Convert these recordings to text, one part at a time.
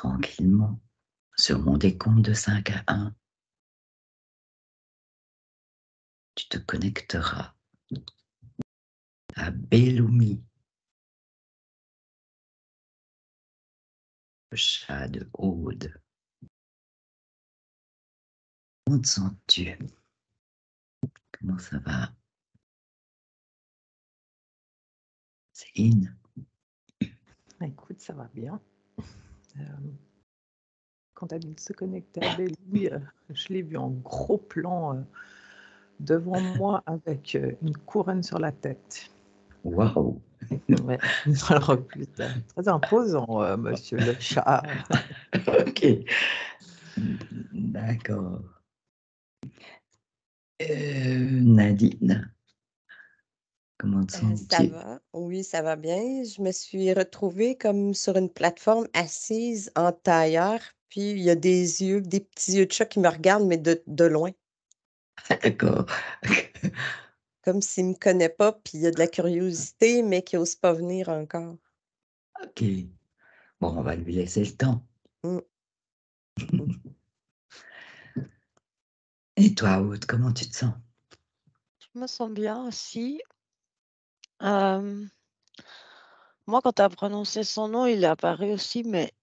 tranquillement, sur mon décompte de 5 à 1, tu te connecteras à Belumi, le chat de Aude. Comment te sens-tu? Comment ça va? Céline? Écoute, ça va bien. Quand elle se connectait à Belly, je l'ai vu en gros plan devant moi avec une couronne sur la tête. Waouh! Ouais. Alors, putain, très imposant, monsieur le chat. Ok, d'accord. Nadine, comment te Ça sens-tu? va, oui, ça va bien. Je me suis retrouvée comme sur une plateforme assise en tailleur, puis il y a des yeux, des petits yeux de chat qui me regardent, mais de loin, D'accord. comme s'il me connaît pas, puis il y a de la curiosité, mais qui n'ose pas venir encore. Ok. Bon, on va lui laisser le temps. Mm. Et toi, Aude, comment tu te sens? Je me sens bien aussi. Moi, quand tu as prononcé son nom, il est apparu aussi, mais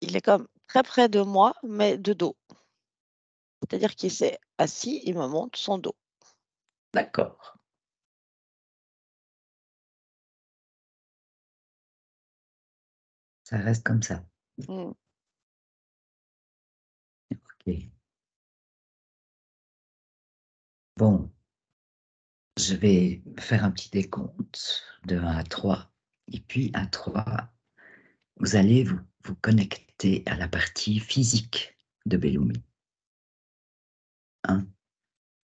il est comme très près de moi, mais de dos. C'est-à-dire qu'il s'est assis, il me montre son dos. D'accord. Ça reste comme ça. Mm. Ok. Bon, je vais faire un petit décompte de 1 à 3. Et puis, à 3, vous allez vous connecter à la partie physique de Belumi. 1,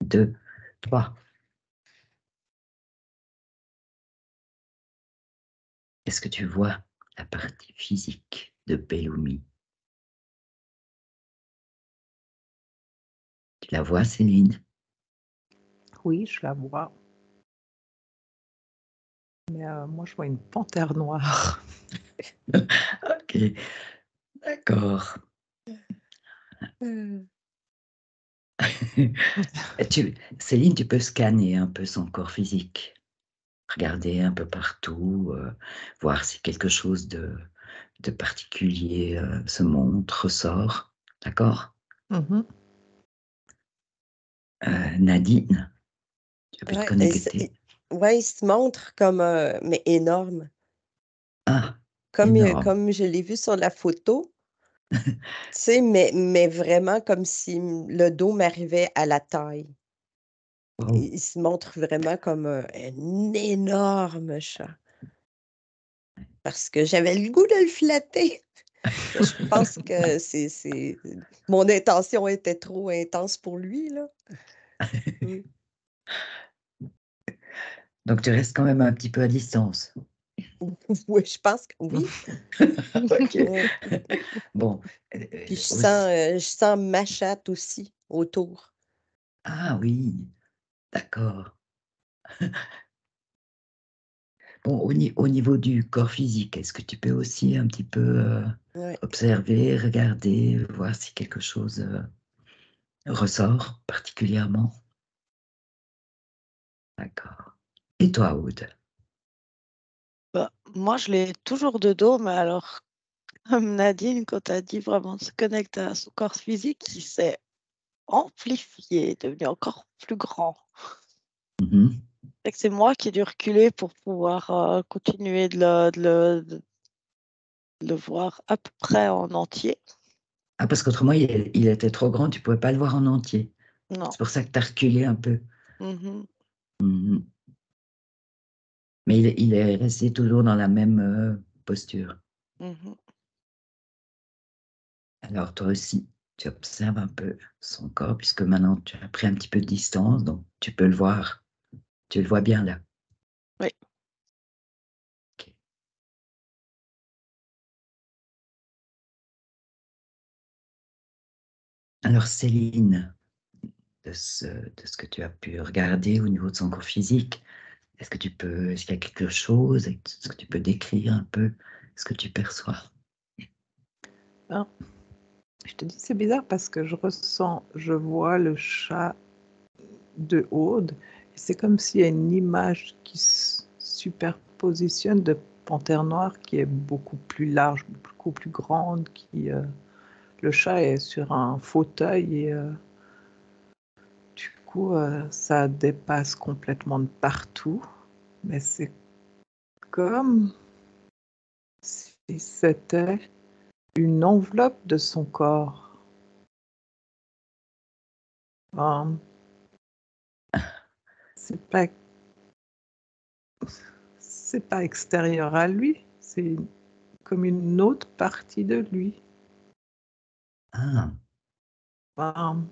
2, 3. Est-ce que tu vois la partie physique de Belumi? Tu la vois, Céline? Oui, je la vois. Mais moi, je vois une panthère noire. Ok, d'accord. Mm. Céline, tu peux scanner un peu son corps physique. Regarder un peu partout, voir si quelque chose de particulier se montre, ressort. D'accord? Mhm. Nadine, tu peux te Ouais, connecter. ouais, il se montre comme, mais énorme. Ah, énorme. Comme je l'ai vu sur la photo, tu sais, mais vraiment comme si le dos m'arrivait à la taille. Wow. Il se montre vraiment comme un énorme chat. Parce que j'avais le goût de le flatter. Mais je pense que mon intention était trop intense pour lui, là. Mm. Donc tu restes quand même un petit peu à distance. Oui, je pense que oui. Ok. Ouais. Bon. Puis Aussi. je sens ma chatte aussi autour. Ah oui, d'accord. Bon, au niveau du corps physique, est-ce que tu peux aussi un petit peu Ouais. observer, regarder, voir si quelque chose ressort particulièrement? D'accord. Et toi, Aude? Bah, moi, je l'ai toujours de dos, mais alors, comme Nadine, quand tu as dit vraiment de se connecter à son corps physique, il s'est amplifié, devenu encore plus grand. Mhm. Et que c'est moi qui ai dû reculer pour pouvoir continuer de le voir à peu près en entier. Ah, parce qu'autrement, il était trop grand, tu ne pouvais pas le voir en entier. Non. C'est pour ça que tu as reculé un peu. Mhm. Mhm. Mais il est resté toujours dans la même posture. Mhm. Alors, toi aussi, tu observes un peu son corps, puisque maintenant, tu as pris un petit peu de distance, donc tu peux le voir. Tu le vois bien là. Oui. Ok. Alors, Céline, de ce que tu as pu regarder au niveau de son corps physique, est-ce qu'il y a quelque chose, est-ce que tu peux décrire un peu ce que tu perçois? Hein. Je te dis, c'est bizarre parce que je vois le chat de Aude. Et c'est comme s'il y a une image qui se superpositionne de Panthère Noire qui est beaucoup plus large, beaucoup plus grande. Le chat est sur un fauteuil et du coup, ça dépasse complètement de partout. Mais c'est comme si c'était une enveloppe de son corps. Enfin, c'est pas, c'est pas extérieur à lui, c'est comme une autre partie de lui. Ah, Enfin,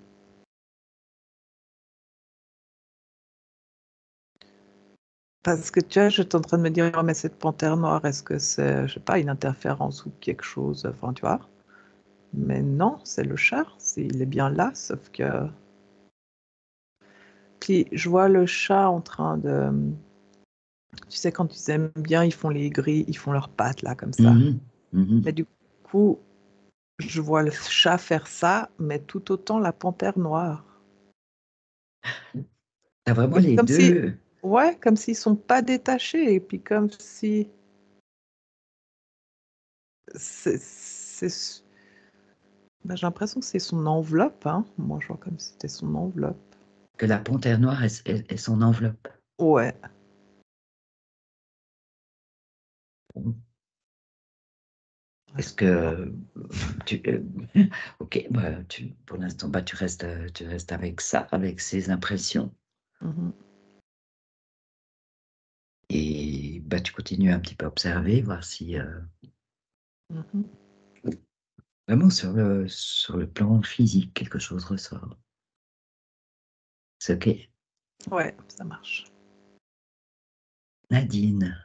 parce que tu vois, je suis en train de me dire, oh, mais cette panthère noire, est-ce que c'est, je sais pas, une interférence ou quelque chose, enfin, tu vois. Mais non, c'est le chat, il est bien là, sauf que... Puis je vois le chat en train de... Tu sais, quand ils aiment bien, ils font les grilles, ils font leurs pattes, là, comme ça. mhm, mhm. Mais du coup, je vois le chat faire ça, mais tout autant la panthère noire. T'as vraiment les Comme si, deux. ouais, comme s'ils sont pas détachés, et puis comme si... Ben, j'ai l'impression que c'est son enveloppe, hein. Moi, je vois comme si c'était son enveloppe. Que la panthère noire est son enveloppe. Ouais. Bon. Est-ce que tu, ok, bah, pour l'instant, bah, tu restes avec ça, avec ces impressions, Mhm. et bah, tu continues un petit peu à observer, voir si Mhm. vraiment sur le plan physique quelque chose ressort. C'est ok. Ouais, ça marche. Nadine,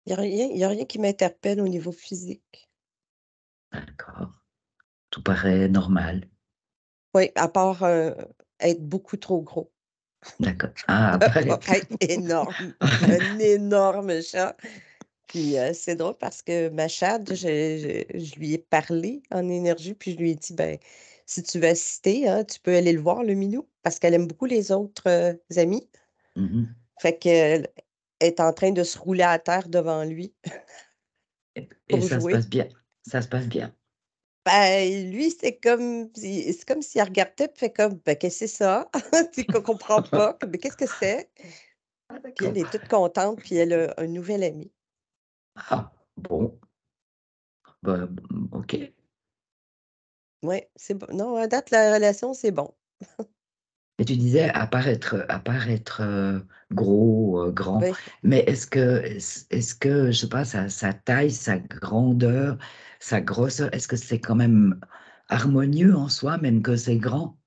Il n'y a rien qui m'interpelle au niveau physique. d'accord. Tout paraît normal. Oui, à part être beaucoup trop gros. D'accord. Ah, Pas être énorme. Un énorme chat. Puis c'est drôle parce que ma chatte, je lui ai parlé en énergie, puis je lui ai dit, ben, si tu veux assister, hein, tu peux aller le voir, le minou, parce qu'elle aime beaucoup les autres amis. mhm. Fait qu'elle est en train de se rouler à terre devant lui Et pour ça se passe jouer. bien. Ça se passe bien. Ben, lui, c'est comme s'il regardait, puis fait comme, ben, qu'est-ce que c'est ça? Tu comprends pas. Mais qu'est-ce que c'est? Ah, Puis elle d'accord. est toute contente, puis elle a un nouvel ami. Ah, bon. Bah, ok. Oui, c'est bon. Non, à date, la relation, c'est bon. Et tu disais apparaître gros, grand, Oui. mais est-ce que, je sais pas, sa taille, sa grandeur, sa grosseur, est-ce que c'est quand même harmonieux en soi, même que c'est grand?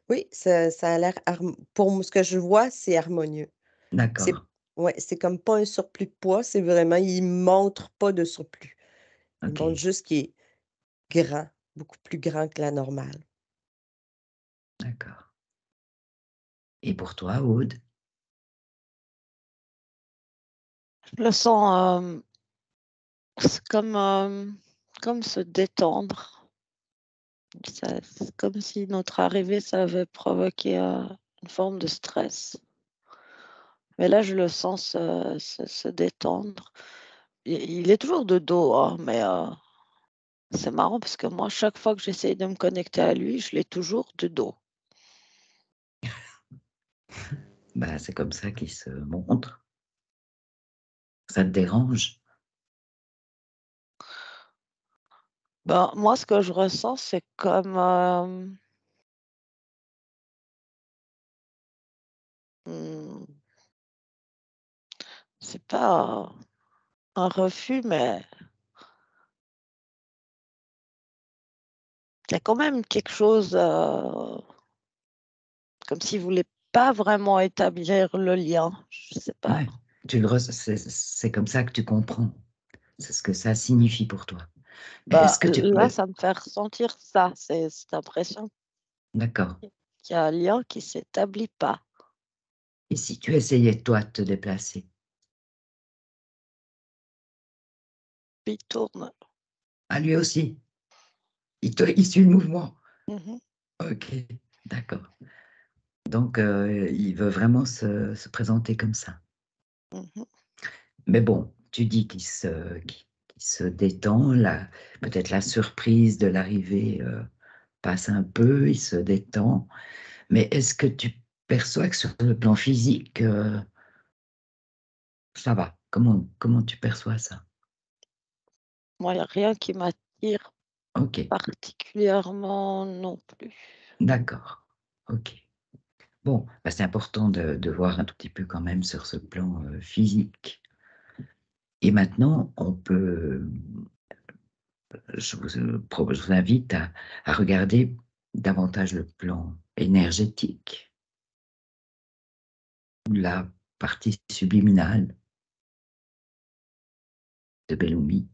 Oui, ça a l'air pour ce que je vois, c'est harmonieux. C'est D'accord, ouais, c'est comme pas un surplus de poids, c'est vraiment il montre pas de surplus. Il ok, montre juste qu'il est grand, beaucoup plus grand que la normale. d'accord. Et pour toi, Aude? Je le sens c'est comme se détendre. C'est comme si notre arrivée, ça avait provoqué une forme de stress. Mais là, je le sens se détendre. Il est toujours de dos, hein, mais c'est marrant parce que moi, chaque fois que j'essaye de me connecter à lui, je l'ai toujours de dos. Bah, c'est comme ça qu'il se montre. Ça te dérange? Ben, moi, ce que je ressens, c'est comme... hmm, c'est pas un refus, mais il y a quand même quelque chose comme s'il voulait pas vraiment établir le lien. Je sais pas. Ouais, c'est comme ça que tu comprends. C'est ce que ça signifie pour toi. Mais Bah, est-ce que tu là, pourrais... ça me fait ressentir ça, c'est cette impression D'accord. qu'il y a un lien qui s'établit pas. Et si tu essayais, toi, de te déplacer? Puis il tourne. Ah, lui aussi. Il suit le mouvement. Mhm, Ok, d'accord. Donc, il veut vraiment se présenter comme ça. mhm. Mais bon, tu dis qu'il se détend. Peut-être la surprise de l'arrivée passe un peu, il se détend. Mais est-ce que tu perçois que sur le plan physique, ça va? Comment tu perçois ça? Moi, il n'y a rien qui m'attire Ok, particulièrement non plus. d'accord. Ok. Bon, bah, c'est important de voir un tout petit peu quand même sur ce plan physique. Et maintenant, je vous invite à regarder davantage le plan énergétique, la partie subliminale de Bellumi.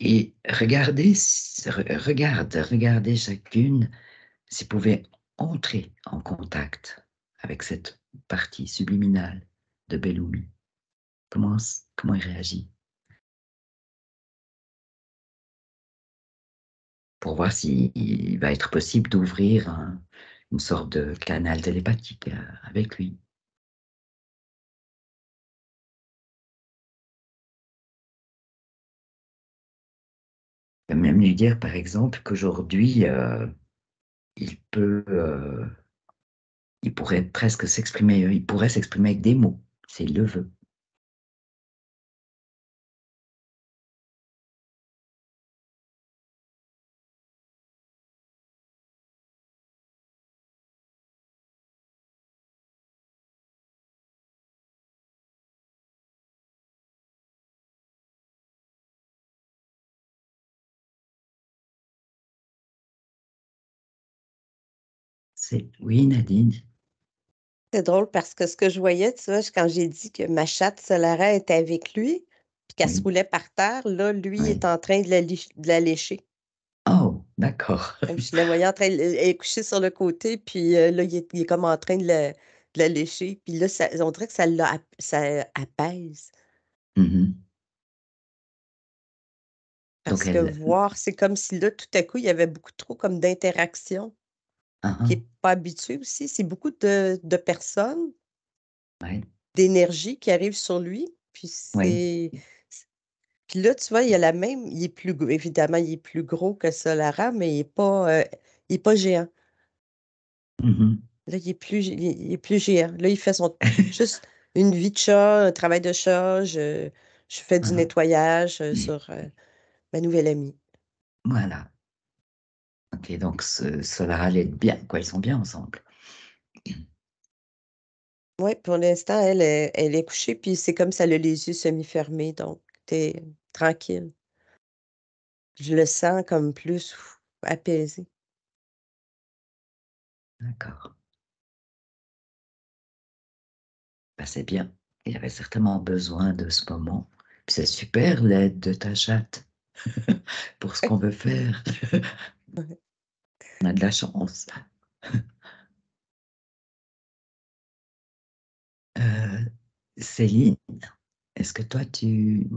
Et regardez chacune si vous pouvez entrer en contact avec cette partie subliminale de Bellumi. Comment il réagit? Pour voir s'il va être possible d'ouvrir une sorte de canal télépathique avec lui. Je peux même lui dire, par exemple, qu'aujourd'hui, il pourrait presque s'exprimer, il pourrait s'exprimer avec des mots, s'il le veut. Oui, Nadine. C'est drôle parce que ce que je voyais, tu vois, quand j'ai dit que ma chatte Solara était avec lui, puis qu'elle se Oui, roulait par terre, là, lui est oui. en train de la lécher. Oh, d'accord. Comme je la voyais en train, elle est couchée sur le côté, puis là, il est comme en train de la lécher. Puis là, on dirait que ça apaise. Mhm. Donc, Parce que voir, c'est comme si là, tout à coup, il y avait beaucoup trop comme d'interaction, ah, qui ah, n'est pas habitué aussi. C'est beaucoup de personnes, ouais, d'énergie qui arrivent sur lui. Puis oui. Puis là, tu vois, il y a la même, il est évidemment, il est plus gros que Solara, mais il est pas géant. Mhm. Là, il est plus géant. Là, il fait juste une vie de chat, un travail de chat. Je fais du Ah, nettoyage sur ma nouvelle amie. voilà. Ok, donc cela allait bien, quoi. Ils sont bien ensemble. Oui, pour l'instant, elle est couchée, puis c'est comme ça, elle a les yeux semi-fermés, donc t'es tranquille. Je le sens comme plus apaisé. D'accord. Bah, c'est bien. Il avait certainement besoin de ce moment. Puis c'est super l'aide de ta chatte pour ce qu'on veut faire. On a de la chance. Euh, Céline, est-ce que toi, tu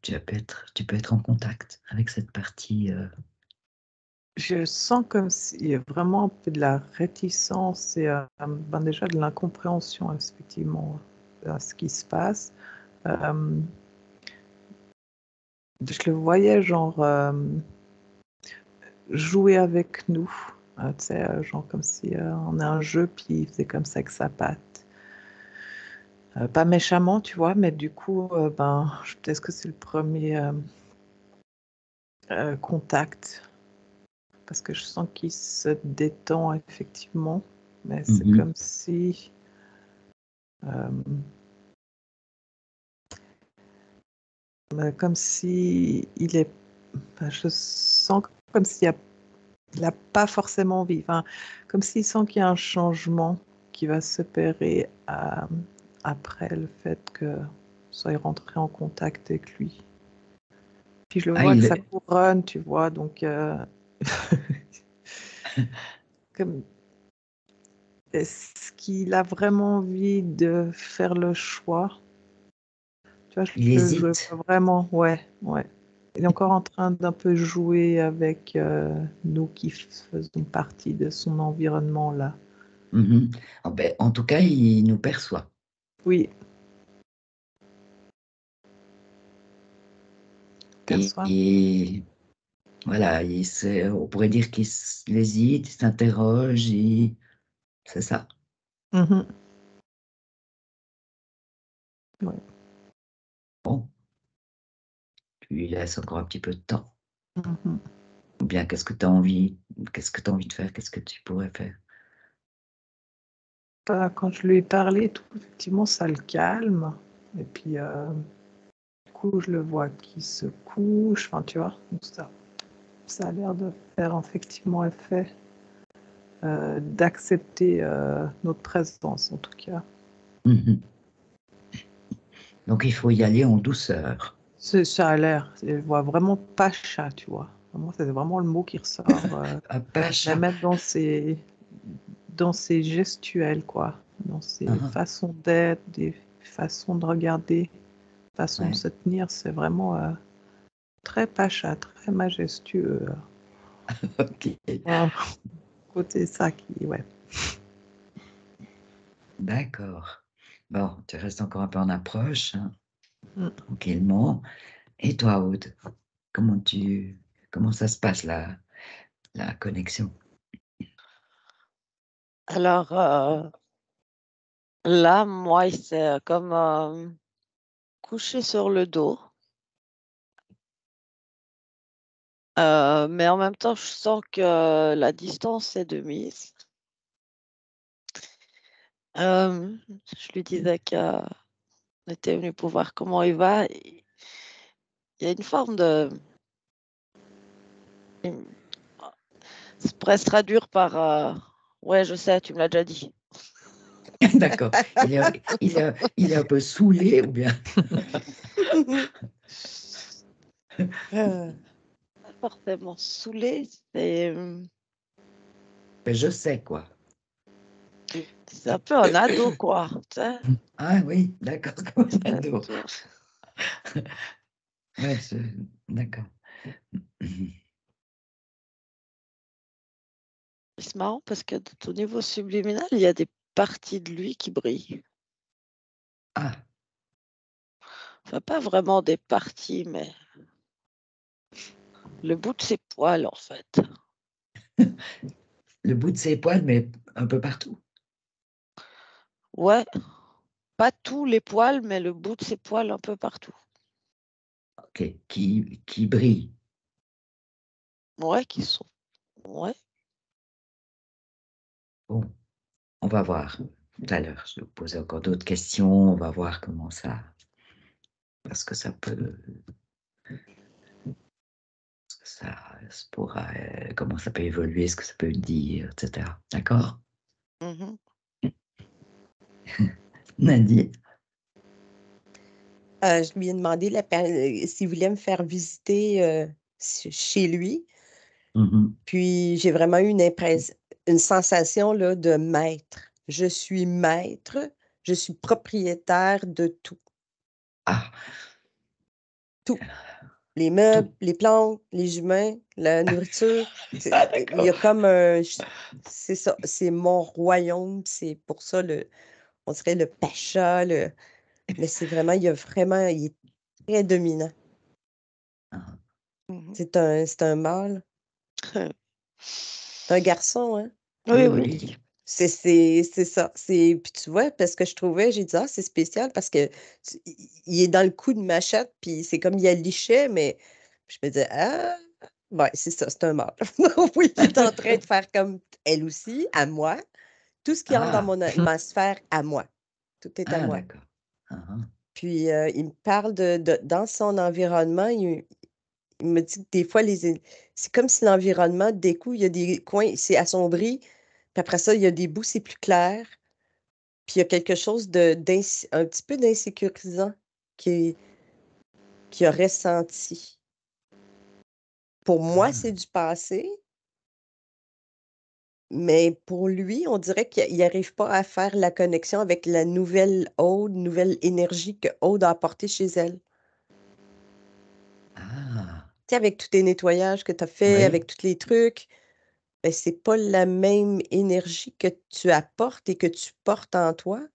peux être en contact avec cette partie Je sens comme s'il y a vraiment un peu de la réticence et ben déjà de l'incompréhension, effectivement, à ce qui se passe. Euh, je le voyais, genre, jouer avec nous. Tu sais, genre comme si on a un jeu, puis il faisait comme ça avec sa patte. Pas méchamment, tu vois, mais du coup, ben, peut-être que c'est le premier contact, parce que je sens qu'il se détend effectivement, mais c'est mhm. comme si... comme si il est... enfin, je sens comme s'il n'a pas forcément envie, enfin, comme s'il sent qu'il y a un changement qui va s'opérer après le fait que soit rentré en contact avec lui. Puis je le Ah, vois que ça couronne, tu vois, donc comme est-ce qu'il a vraiment envie de faire le choix? Tu vois, Il je hésite. vois vraiment, ouais, ouais. Il est encore en train d'un peu jouer avec nous qui faisons partie de son environnement là. Mhm. Ah ben, en tout cas, il nous perçoit. Oui, Et, perçoit. et voilà, on pourrait dire il hésite, il s'interroge, c'est ça. Mhm. Ouais. Bon, tu lui laisses encore un petit peu de temps. Mhm. Ou bien, qu'est-ce que tu as envie? Qu'est-ce que tu as envie de faire? Qu'est-ce que tu pourrais faire? Quand je lui ai parlé, tout, effectivement, ça le calme. Et puis, du coup, je le vois qui se couche. Enfin, tu vois, donc ça a l'air de faire effectivement effet, d'accepter notre présence, en tout cas. Mhm. Donc, il faut y aller en douceur. Ça a l'air. Je vois vraiment Pacha, tu vois. Vraiment, c'est vraiment le mot qui ressort, Un pacha. même dans ses gestuels, quoi. Dans ses Ah, façons d'être, des façons de regarder, façon de ouais. se tenir. C'est vraiment très Pacha, très majestueux. Ok, Un côté ça qui, ouais. d'accord. Bon, tu restes encore un peu en approche, hein, Mm. tranquillement. Et toi, Aude, comment ça se passe la connexion? Alors là, moi, il s'est comme couché sur le dos. Mais en même temps, je sens que la distance est de mise. Je lui disais qu'on était venu pour voir comment il va. Il y a une forme de... Ça pourrait se traduire par... ouais, je sais, tu me l'as déjà dit. D'accord. Il est un peu saoulé ou bien? Euh, Pas forcément saoulé, Ben, je sais quoi. c'est un peu un ado, quoi. Tu sais. Ah oui, d'accord, comme un ado. Tu vois. Ouais, d'accord. C'est marrant parce que au niveau subliminal, il y a des parties de lui qui brillent. Ah, Enfin, pas vraiment des parties, mais le bout de ses poils, en fait. le bout de ses poils, mais un peu partout. Ouais, pas tous les poils, mais le bout de ses poils un peu partout. Ok, qui brille. Ouais, qui sont. Ouais. Bon, on va voir tout à l'heure. Je vais vous poser encore d'autres questions. On va voir comment ça, parce que ça pourra, comment ça peut évoluer, ce que ça peut dire, etc. D'accord? Mhm. Nadie? je lui ai demandé s'il voulait me faire visiter chez lui. Mhm. Puis j'ai vraiment eu une sensation là, de maître. Je suis maître, je suis propriétaire de tout. Ah, Tout. Les meubles, tout. les plantes, les humains, la nourriture. Ah, Il y d'accord. a comme c'est ça, c'est mon royaume, c'est pour ça on dirait le pacha, mais c'est vraiment, il est très dominant. Ah, Mhm. C'est un mâle, c'est un garçon, hein? Oui, oui, oui. oui. C'est ça. Puis tu vois, parce que j'ai dit, ah, c'est spécial parce que il est dans le coup de machette, puis c'est comme il y a lichait, mais je me disais, ah, ouais, c'est ça, c'est un mâle. Oui, il est en train de faire comme elle aussi, à moi. Tout ce qui entre dans Ah, ma sphère, à moi. Tout est à ah, moi. d'accord. Ah, ah. Puis il me parle dans son environnement, il me dit que des fois, c'est comme si l'environnement, des coups, il y a des coins, c'est assombri, puis après ça, il y a des bouts, c'est plus clair. Puis il y a quelque chose un petit peu d'insécurisant qu'il qu'il a ressenti. Pour moi, Ah. c'est du passé, Mais pour lui, on dirait qu'il n'arrive pas à faire la connexion avec la nouvelle Aude, nouvelle énergie que Aude a apportée chez elle. Ah, Tu sais, avec tous tes nettoyages que tu as fait, oui. avec tous les trucs, ben, c'est pas la même énergie que tu apportes et que tu portes en toi.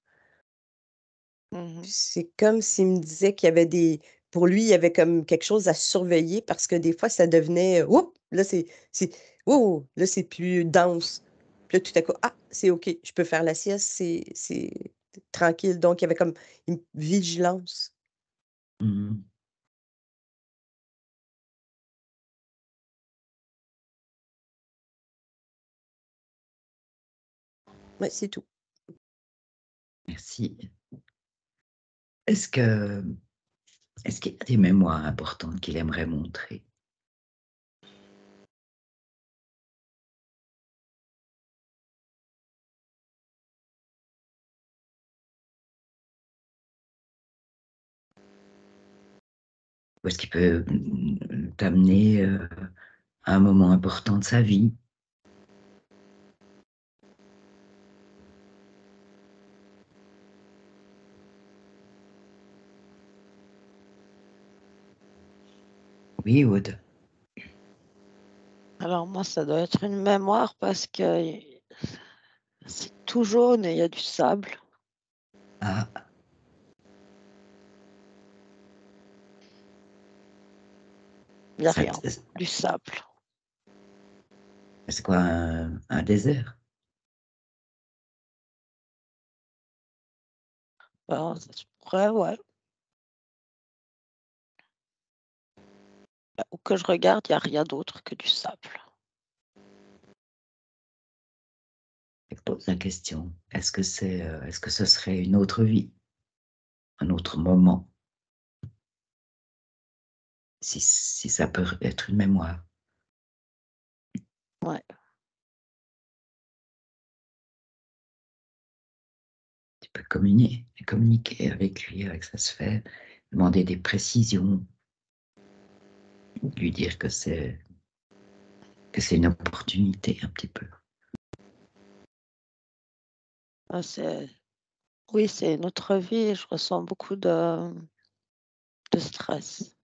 Mhm. C'est comme s'il me disait qu'il y avait des pour lui, il y avait comme quelque chose à surveiller parce que des fois, ça devenait, oups, là, c'est oh, là, c'est plus dense. Puis là, tout à coup, ah, c'est OK, je peux faire la sieste, c'est tranquille. Donc, il y avait comme une vigilance. Mhm. Ouais, c'est tout. Merci. Est-ce que, est-ce qu'il y a des mémoires importantes qu'il aimerait montrer? Ou est-ce qu'il peut t'amener à un moment important de sa vie? Oui, Aude. Alors moi, ça doit être une mémoire parce que c'est tout jaune et il y a du sable. Ah, Il n'y a ça rien, du sable. c'est quoi un désert? Ben, ça se pourrait, ouais. Où que je regarde, il n'y a rien d'autre que du sable. Je pose la question. Est-ce que ce serait une autre vie, un autre moment, si ça peut être une mémoire? Ouais. Tu peux communiquer avec lui, avec sa sphère, demander des précisions, lui dire que c'est une opportunité un petit peu. Ben, oui, c'est une autre vie et je ressens beaucoup de stress.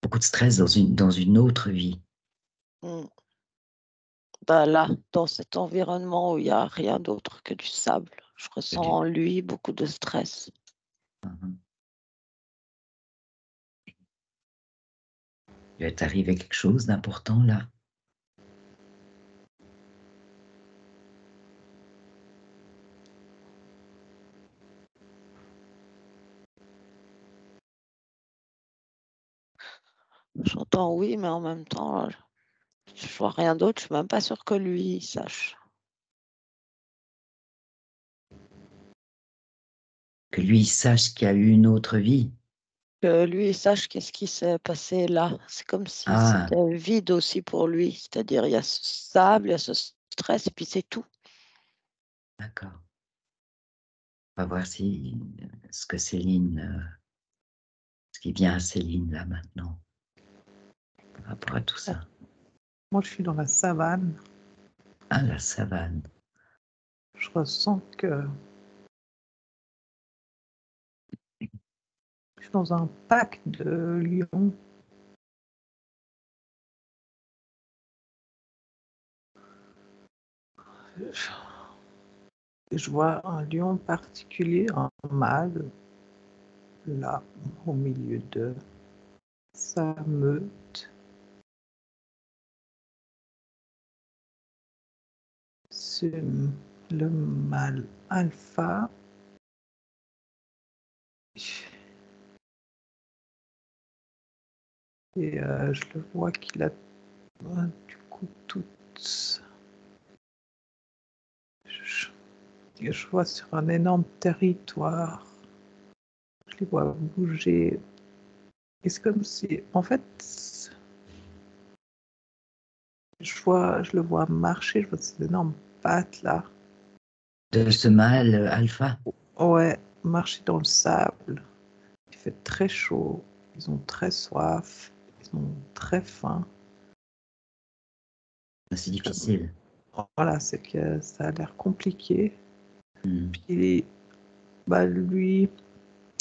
Beaucoup de stress dans une autre vie. Mm. Ben là, dans cet environnement où il n'y a rien d'autre que du sable, je ressens en lui beaucoup de stress. Il va t'arriver quelque chose d'important là. J'entends oui, mais en même temps, je vois rien d'autre. Je suis même pas sûre que lui sache. Que lui sache qu'il y a eu une autre vie. Que lui sache qu'est-ce qui s'est passé là. C'est comme si Ah, c'était vide aussi pour lui. C'est-à-dire, il y a ce sable, il y a ce stress, et puis c'est tout. d'accord. On va voir ce que Céline, ce qui vient à Céline là maintenant, par rapport à tout ça. Moi, je suis dans la savane. Ah, la savane. Je ressens que je suis dans un pack de lions. Je vois un lion particulier, un mâle, là, au milieu de sa meute. C'est le mâle alpha. Et je le vois qu'il a du coup toutes. Je vois sur un énorme territoire. Je les vois bouger. Et c'est comme si, en fait, je le vois marcher, je vois ces énormes pattes là. De ce mâle alpha. Ouais, marcher dans le sable. Il fait très chaud. Ils ont très soif. Ils ont très faim. C'est difficile. Voilà, c'est que ça a l'air compliqué. Mm. Puis, lui,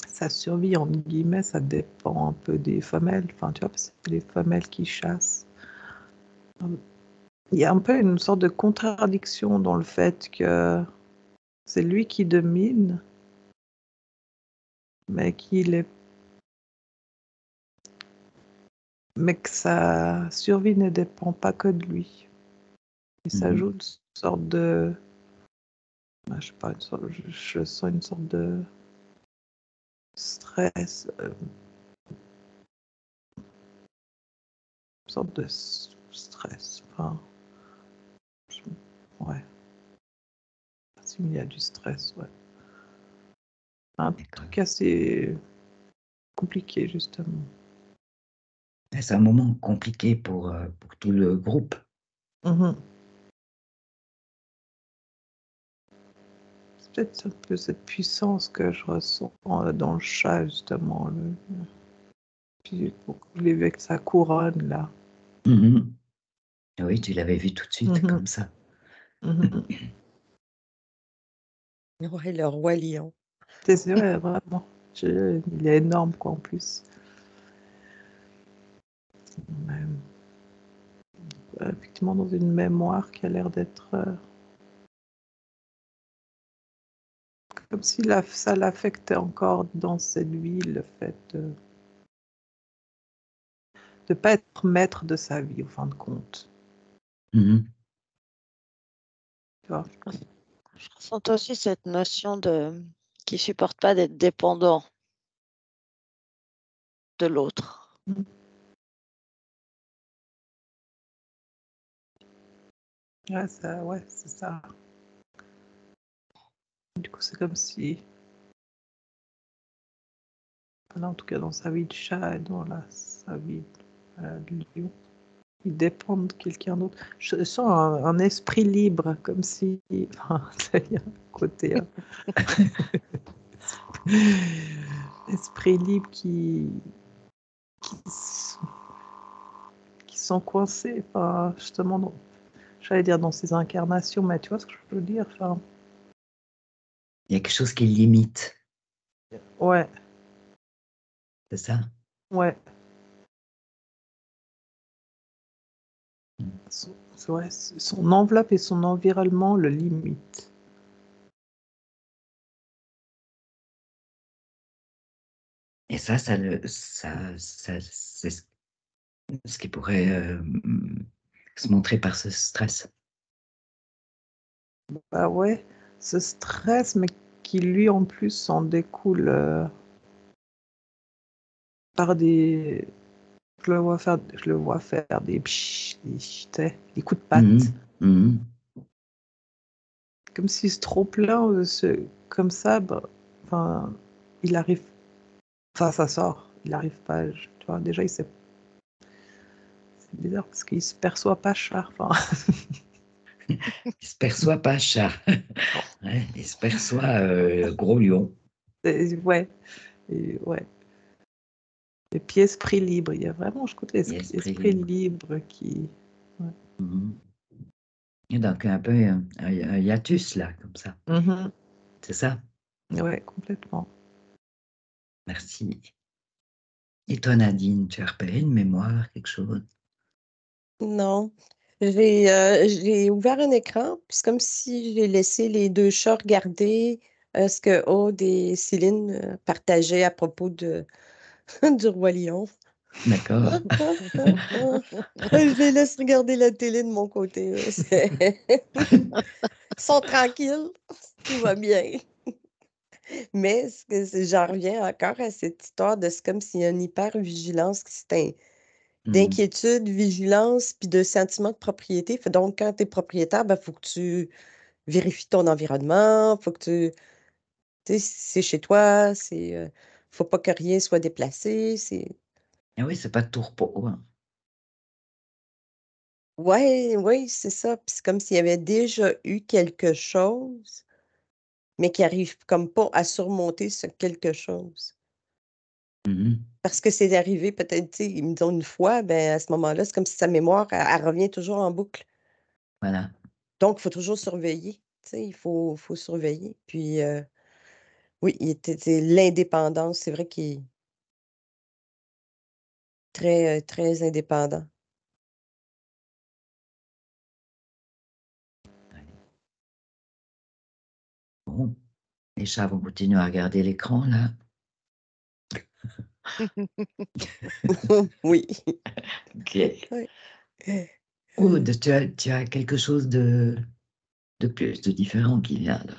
sa survie, entre guillemets, ça dépend un peu des femelles. Enfin, tu vois, parce que c'est les femelles qui chassent. Il y a un peu une sorte de contradiction dans le fait que c'est lui qui domine, mais mais que sa survie ne dépend pas que de lui. Il s'ajoute une sorte de... je sais pas, je sens une sorte de stress, une sorte de stress. Enfin, ouais. Il y a du stress, ouais. Un truc assez compliqué, justement. C'est un moment compliqué pour tout le groupe. C'est peut-être un peu cette puissance que je ressens dans le chat, justement. Puis, je l'ai vu avec sa couronne, là. Oui, tu l'avais vu tout de suite, comme ça. Ouais, le roi lion. C'est vrai, vraiment. Il est énorme, quoi, en plus. Même, effectivement, dans une mémoire qui a l'air d'être... comme si ça l'affectait encore dans cette vie, le fait de ne pas être maître de sa vie, au fin de compte. Tu vois? Je ressens aussi cette notion qui ne supporte pas d'être dépendant de l'autre. Ouais, c'est ça. Du coup, c'est comme si, en tout cas dans sa vie de chat et dans sa vie de lion, il dépend de quelqu'un d'autre. Je sens un esprit libre, comme si... Enfin, il y a un côté... esprit libre qui sont coincés, enfin, justement, j'allais dire dans ces incarnations, mais tu vois ce que je veux dire? Enfin, il y a quelque chose qui limite. ouais. C'est ça? Ouais. Son enveloppe et son environnement le limitent. Et ça c'est ce qui pourrait se montrer par ce stress. Bah ouais, ce stress, mais qui lui en plus en découle par des... Je le vois faire des coups de patte. Comme s'il se trop plein, comme ça, enfin, il arrive... Enfin, ça sort. Il n'arrive pas... Tu vois, déjà, c'est bizarre parce qu'il se perçoit pas chat. Enfin... Il se perçoit pas chat. Ouais, il se perçoit gros lion. Ouais. Ouais. Et puis esprit libre. Il y a vraiment, je crois, esprit libre qui... Ouais. Il y a donc un peu un hiatus là, comme ça. C'est ça? Ouais, complètement. Merci. Et toi, Nadine, tu as repéré une mémoire, quelque chose? Non. J'ai ouvert un écran, puis c'est comme si j'ai laissé les deux chats regarder ce que Aude et Céline partageaient à propos du Roi Lion. D'accord. Je les laisse regarder la télé de mon côté. Ils sont tranquilles, tout va bien. Mais j'en reviens encore à cette histoire de c'est comme s'il y a une hyper-vigilance, d'inquiétude, vigilance, puis de sentiment de propriété. Donc, quand tu es propriétaire, il faut que tu vérifies ton environnement, faut que tu sais, c'est chez toi, faut pas que rien soit déplacé. Ah oui, c'est pas de tout repos. Hein. Ouais, oui, c'est ça. Puis c'est comme s'il y avait déjà eu quelque chose, mais qui arrive comme pas à surmonter ce quelque chose. Parce que c'est arrivé peut-être, tu sais, ils me disent une fois, ben à ce moment-là, c'est comme si sa mémoire, elle revient toujours en boucle. Voilà. Donc, il faut toujours surveiller. Tu sais, il faut surveiller. Puis, oui, c'est l'indépendance, c'est vrai qu'il est très, très indépendant. Bon, les chats vont continuer à regarder l'écran, là. Oui. Ok. Oui. Aude, tu as quelque chose de plus, de différent qu'il y a là.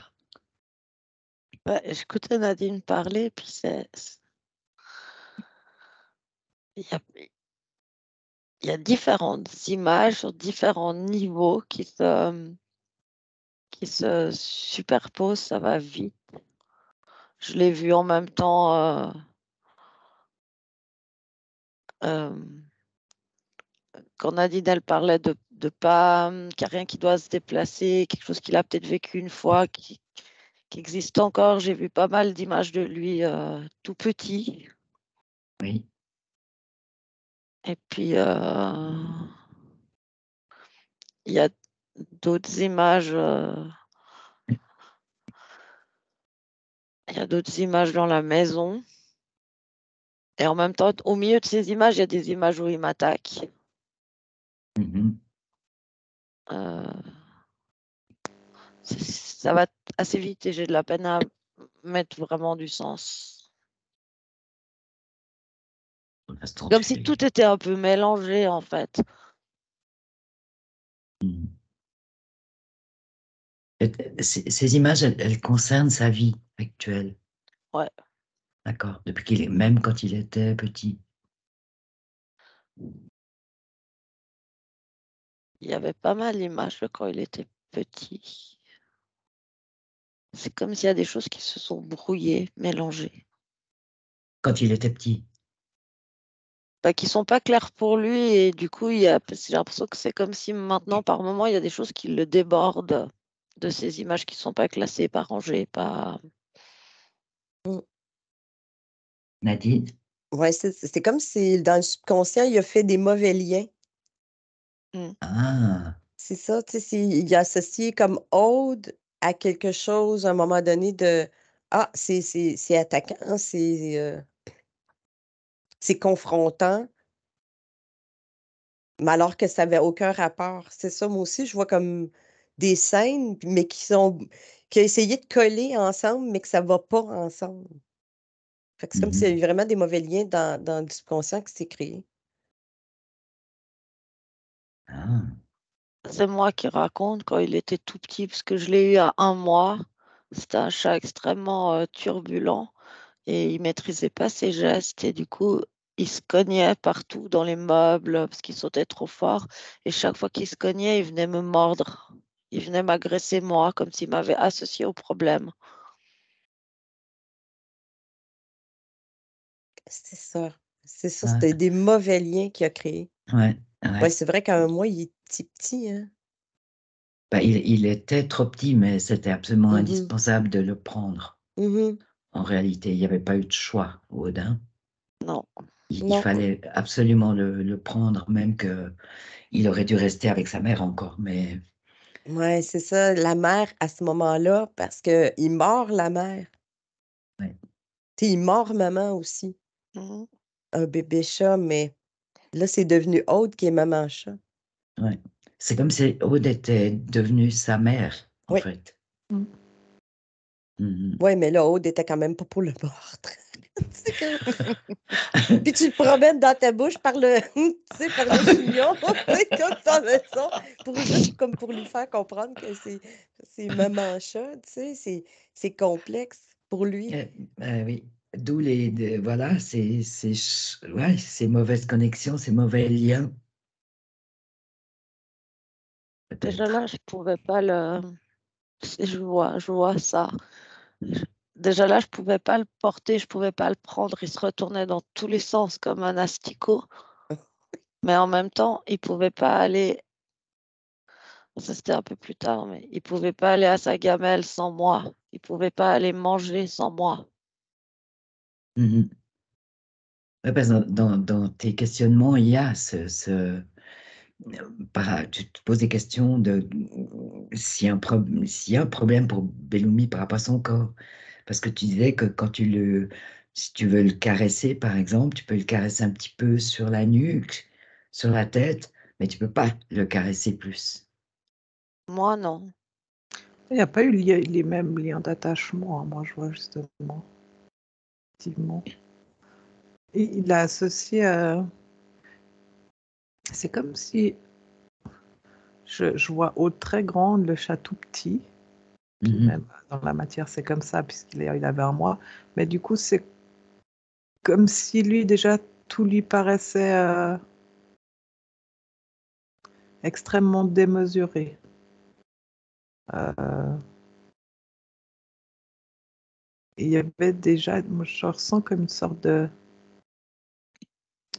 Ouais, j'écoutais Nadine parler, puis il y a différentes images sur différents niveaux qui se superposent, ça va vite. Je l'ai vu en même temps. Quand Nadine, elle parlait de pas, qu'il n'y a rien qui doit se déplacer, quelque chose qu'il a peut-être vécu une fois, qui existe encore. J'ai vu pas mal d'images de lui tout petit. Oui. Et puis, il y a d'autres images. Il y a d'autres images dans la maison. Et en même temps, au milieu de ces images, il y a des images où il m'attaque. Mhm. Ça va assez vite et j'ai de la peine à mettre vraiment du sens. Laisse Comme si tranquille. tout était un peu mélangé, en fait. Mhm. Ces images, elles concernent sa vie actuelle. Ouais. D'accord. Depuis qu'il est, même quand il était petit. Il y avait pas mal d'images de quand il était petit. C'est comme s'il y a des choses qui se sont brouillées, mélangées. Quand il était petit. Bah, qui sont pas claires pour lui et du coup, j'ai l'impression que c'est comme si maintenant, par moment, il y a des choses qui le débordent de ces images qui sont pas classées, pas rangées, pas... Mm. Nadine. Ouais, c'est comme si dans le subconscient, il a fait des mauvais liens. Mm. Ah. C'est ça, tu sais, il a associé comme Aude à quelque chose à un moment donné de ah, c'est attaquant, c'est confrontant, mais alors que ça avait aucun rapport. C'est ça, moi aussi, je vois comme des scènes, mais qui ont essayé de coller ensemble, mais que ça va pas ensemble. Fait que c'est comme s'il y Mhm. avait vraiment des mauvais liens dans le subconscient qui s'est créé. Ah. C'est moi qui raconte quand il était tout petit, parce que je l'ai eu à 1 mois. C'était un chat extrêmement turbulent et il maîtrisait pas ses gestes et du coup, il se cognait partout dans les meubles parce qu'il sautait trop fort. Et chaque fois qu'il se cognait, il venait me mordre. Il venait m'agresser moi, comme s'il m'avait associé au problème. C'est ça. C'est ça, Ah. c'était des mauvais liens qu'il a créés. Ouais. Ouais, Ouais. c'est vrai qu'à 1 mois, il est petit, hein? Bah, il était trop petit, mais c'était absolument Mhm. indispensable de le prendre. Mhm. En réalité, il n'y avait pas eu de choix, Odin. Non. Il Non. fallait absolument le prendre, même que il aurait dû rester avec sa mère encore. Mais Ouais, c'est ça, la mère à ce moment-là, parce qu'il mord la mère. ouais, Tu sais, il mord maman aussi, Mhm. un bébé chat, mais là, c'est devenu Aude qui est maman chat. ouais. C'est comme si Aude était devenue sa mère, en Oui, fait. Mm. Mhm. ouais, mais là, Aude était quand même pas pour le mordre. C'est comme... Puis tu le promènes dans ta bouche par le, tu sais, par le chignon, tu sais, comme sa maison, pour juste comme pour lui faire comprendre que c'est maman chat, tu sais, c'est complexe pour lui. Oui, d'où voilà, ouais, ces mauvaises connexions, ces mauvais liens, Déjà peut-être. là, je pouvais pas le. Je vois ça. Je- Déjà là, je pouvais pas le porter, je pouvais pas le prendre. Il se retournait dans tous les sens comme un asticot. Mais en même temps, il pouvait pas aller. Ça, c'était un peu plus tard, mais il pouvait pas aller à sa gamelle sans moi. Il pouvait pas aller manger sans moi. Mhm. Ouais, parce que dans tes questionnements, il y a tu te poses des questions de s'il y a un problème pour Bellumi par rapport à son corps. Parce que tu disais que si tu veux le caresser, par exemple, tu peux le caresser un petit peu sur la nuque, sur la tête, mais tu peux pas le caresser plus. Moi, non. Il n'y a pas eu les mêmes liens d'attachement, hein, moi je vois justement. Effectivement. Et il a associé à... C'est comme si je vois Aude très grande, le chat tout petit. Puis même dans la matière, c'est comme ça, il avait un mois. Mais du coup, c'est comme si lui, déjà, tout lui paraissait extrêmement démesuré. Et il y avait déjà, moi, je ressens comme une sorte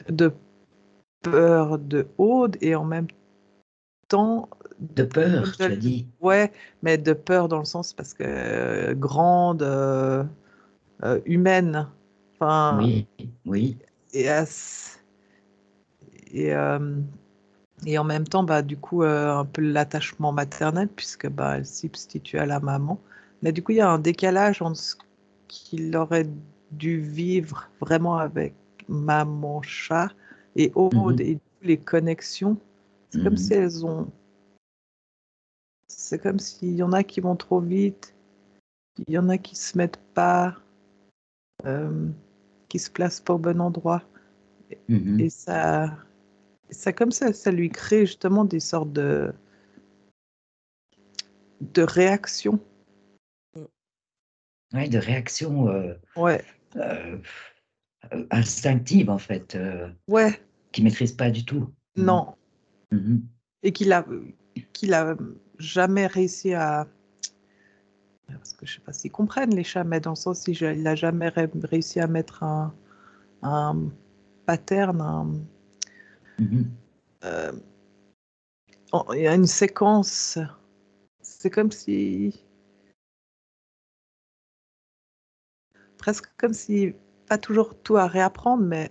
de peur de Aude et en même temps... De peur, tu as dit. Ouais, mais de peur dans le sens parce que grande, humaine. Enfin, Oui, oui. et, et, et en même temps, bah, du coup, un peu l'attachement maternel, puisque bah, elle s'y substitue à la maman. Mais du coup, il y a un décalage entre ce qu'il aurait dû vivre vraiment avec maman chat et Aude, et les connexions. C'est comme si elles ont... C'est comme s'il y en a qui vont trop vite, il y en a qui se mettent pas, qui se placent pas au bon endroit. Et ça comme ça lui crée justement des sortes de réactions. Ouais, de réaction Ouais, instinctive, en fait, ouais, qui ne maîtrise pas du tout. non. Mhm. Et qu'il a jamais réussi à... Parce que je sais pas s'ils comprennent les chats, mais dans le sens, il a jamais réussi à mettre un pattern, Mhm. il y a une séquence. C'est comme si... Presque comme si... Pas toujours tout à réapprendre, mais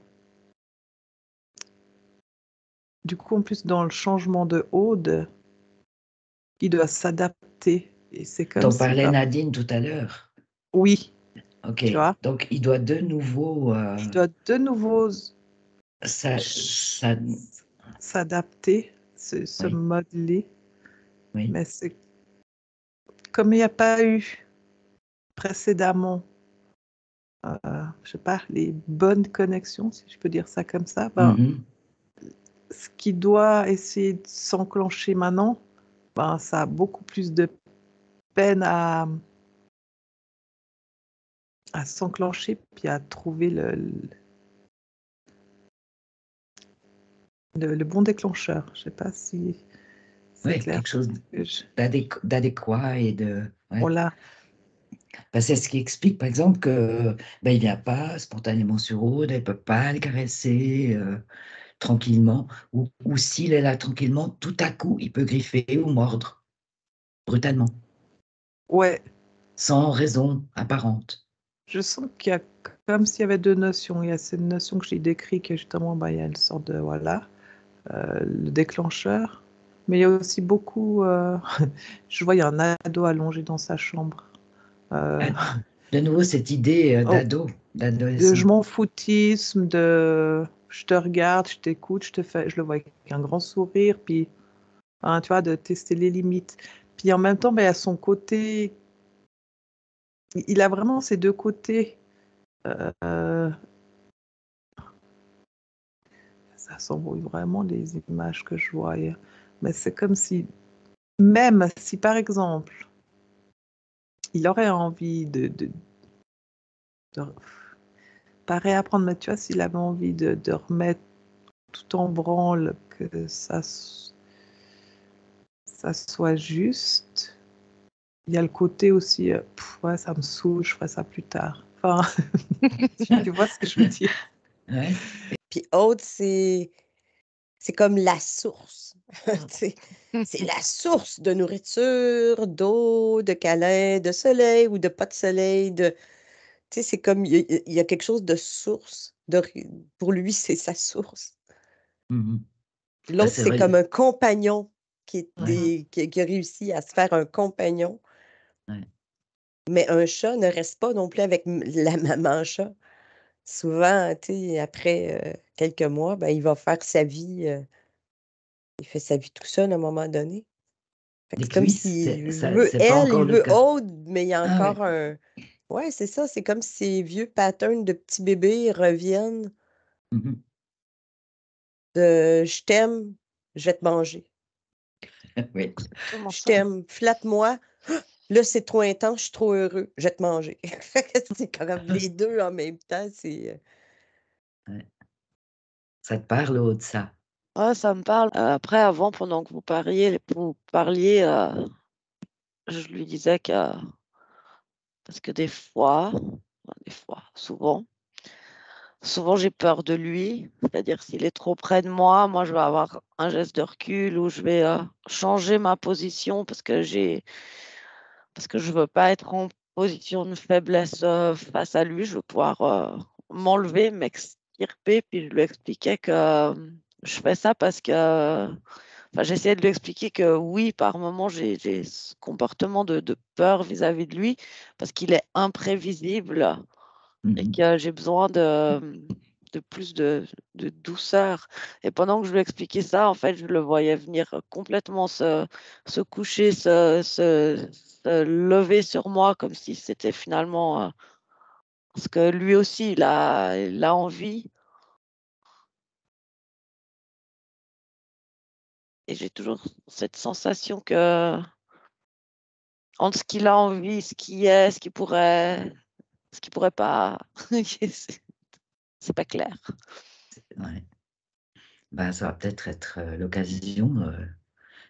du coup, en plus, dans le changement de Aude, il doit s'adapter. Et c'est comme Dont si... parlait Nadine tout à l'heure. Oui, Ok. tu vois. Donc, il doit de nouveau Il doit de nouveau ça, s'adapter, se oui, modeler. oui. Mais c'est comme il n'y a pas eu précédemment, je sais pas, les bonnes connexions, si je peux dire ça comme ça, ben, Mhm. ce qui doit essayer de s'enclencher maintenant, ben, ça a beaucoup plus de peine à s'enclencher puis à trouver le bon déclencheur. Je sais pas si c'est Oui, clair. quelque chose Que je... d'adéquat et de... Ouais. Voilà. C'est ce qui explique, par exemple, que ben, il vient pas spontanément sur Aude, elle peut pas le caresser tranquillement, ou s'il est là tranquillement, tout à coup, il peut griffer ou mordre brutalement, Ouais, sans raison apparente. je sens qu'il y a comme s'il y avait deux notions. Il y a cette notion que j'ai décrite, que justement, ben, il y a une sorte de, voilà, le déclencheur. Mais il y a aussi beaucoup... je vois, il y a un ado allongé dans sa chambre. Ah, de nouveau, cette idée Oh, de d'adolescent. je m'en foutisme, de je te regarde, je t'écoute, je le vois avec un grand sourire, puis hein, tu vois, de tester les limites. Puis en même temps, ben, il y a son côté... Il a vraiment ces deux côtés. Euh, Ça s'embrouille vraiment les images que je voyais. Mais c'est comme si, même si par exemple, il aurait envie de pas réapprendre, mais tu vois, s'il avait envie de remettre tout en branle, que ça soit juste, il y a le côté aussi, ouais, ça me saoule, je ferai ça plus tard. Enfin, tu vois ce que je veux dire? Ouais. Puis Aude, c'est comme la source. Tu sais, c'est la source de nourriture, d'eau, de câlin, de soleil ou de pas de soleil. Tu sais, c'est comme il y a quelque chose de source. Pour lui, c'est sa source. Mhm. L'autre, c'est c'est vrai. comme un compagnon Mhm. qui a réussi à se faire un compagnon. Ouais. Mais un chat ne reste pas non plus avec la maman chat. Souvent, tu sais, après quelques mois, ben, il va faire sa vie. Il fait sa vie tout seul à un moment donné. Fait que Les c'est comme cuisses, s'il veut c'est pas elle, encore il le veut cas. Aude, mais il y a Ah encore ouais. un. Ouais, c'est ça. C'est comme si ces vieux patterns de petits bébés reviennent Mhm. de je t'aime, je vais te manger. Oui. Exactement Je ça. t'aime, flatte-moi. Là, c'est trop intense, je suis trop heureux, je vais te manger. C'est comme les deux en même temps. C'est. Ouais. Ça te parle au de ça? Ouais, ça me parle. Après, avant, pendant que vous parliez, je lui disais que, parce que souvent j'ai peur de lui. C'est-à-dire, s'il est trop près de moi, moi, je vais avoir un geste de recul ou je vais changer ma position parce que je veux pas être en position de faiblesse face à lui. Je veux pouvoir m'enlever, m'extirper. Puis je lui expliquais que je fais ça parce que, enfin, j'essayais de lui expliquer que oui, par moment, j'ai ce comportement de peur vis-à-vis de lui parce qu'il est imprévisible et Mhm. que j'ai besoin de plus de douceur. Et pendant que je lui expliquais ça, en fait, je le voyais venir complètement se coucher, se lever sur moi comme si c'était finalement parce que lui aussi, il a envie. Et j'ai toujours cette sensation que entre ce qu'il a envie, ce qui pourrait pas, c'est pas clair. Ouais. Ben, ça va peut-être être l'occasion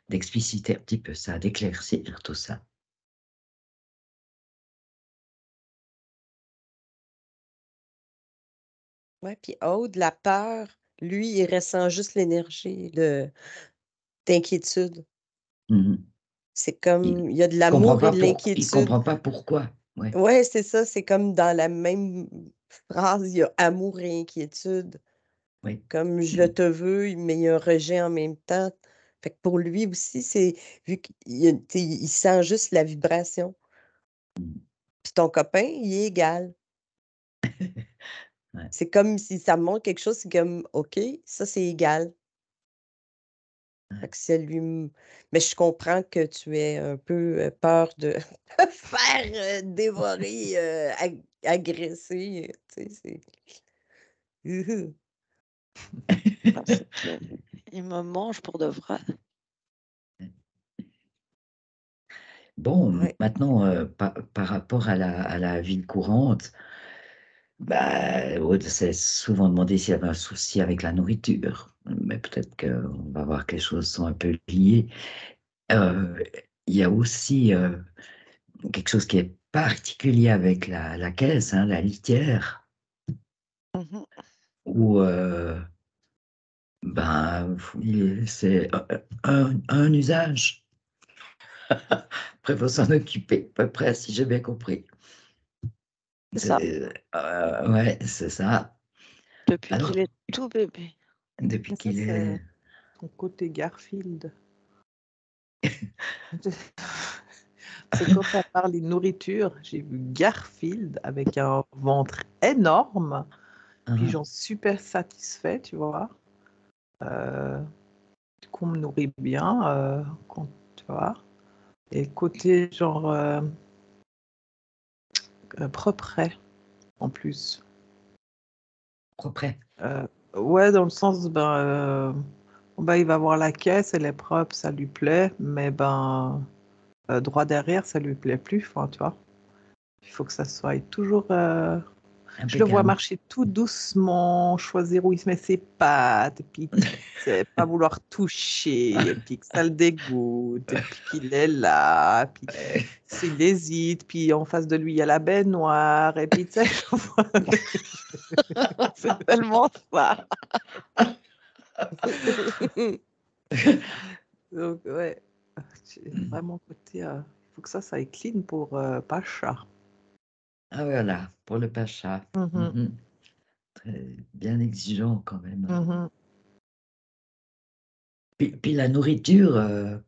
d'expliciter un petit peu ça, d'éclaircir tout ça. Ouais, puis Aude, la peur, lui, il ressent juste l'énergie d'inquiétude. Mhm. C'est Il comme, il y a de comprend l'amour et pas de pourquoi. Il l'inquiétude. comprend pas pourquoi. Ouais. Ouais, c'est ça, c'est comme dans la même phrase, il y a amour et inquiétude. Oui. Comme je Mhm. te veux, mais il y a un rejet en même temps. Fait que pour lui aussi, c'est vu qu'il sent juste la vibration. Mhm. Puis ton copain, il est égal. Ouais. C'est comme si ça me montre quelque chose, c'est comme OK, ça c'est égal. Fait que c'est lui. Mais je comprends que tu aies un peu peur de te faire dévorer, agresser. Tu sais, c'est. Uhou. Parce qu'il me mange pour de vrai. Bon, Ouais. maintenant, par rapport à la vie courante, bah, Aude s'est souvent demandé s'il y avait un souci avec la nourriture. Mais peut-être qu'on va voir que les choses sont un peu liées. Euh, il y a aussi quelque chose qui est particulier avec la caisse, hein, la litière, Mhm. où ben, c'est un usage. Après, il faut s'en occuper, à peu près, si j'ai bien compris. C'est ça, Ouais, c'est ça. depuis Alors, qu'il est tout bébé. depuis Mais ça, qu'il c'est est... ton côté Garfield. Parce que quand tu as parlé de nourriture, j'ai vu Garfield avec un ventre énorme, puis Hein, genre super satisfait, tu vois. Euh, qu'on me nourrit bien, tu vois. Et le côté genre propre en plus. propre. Ouais, dans le sens, ben, il va voir la caisse, elle est propre, ça lui plaît, mais ben, droit derrière, ça lui plaît plus, enfin, tu vois. Il faut que ça soit toujours. Je le vois Impeccable. marcher tout doucement, choisir où il se met ses pattes, et puis c'est pas vouloir toucher, et puis que ça le dégoûte, et puis qu'il est là, puis s'il hésite, puis en face de lui, il y a la baignoire, et puis tu sais, je vois- C'est tellement ça. Donc, ouais, j'ai vraiment côté. Il faut que ça aille clean pour Pacha. Ah voilà, pour le pacha. Mhm, Mhm. Très bien exigeant quand même. mhm. Puis la nourriture, de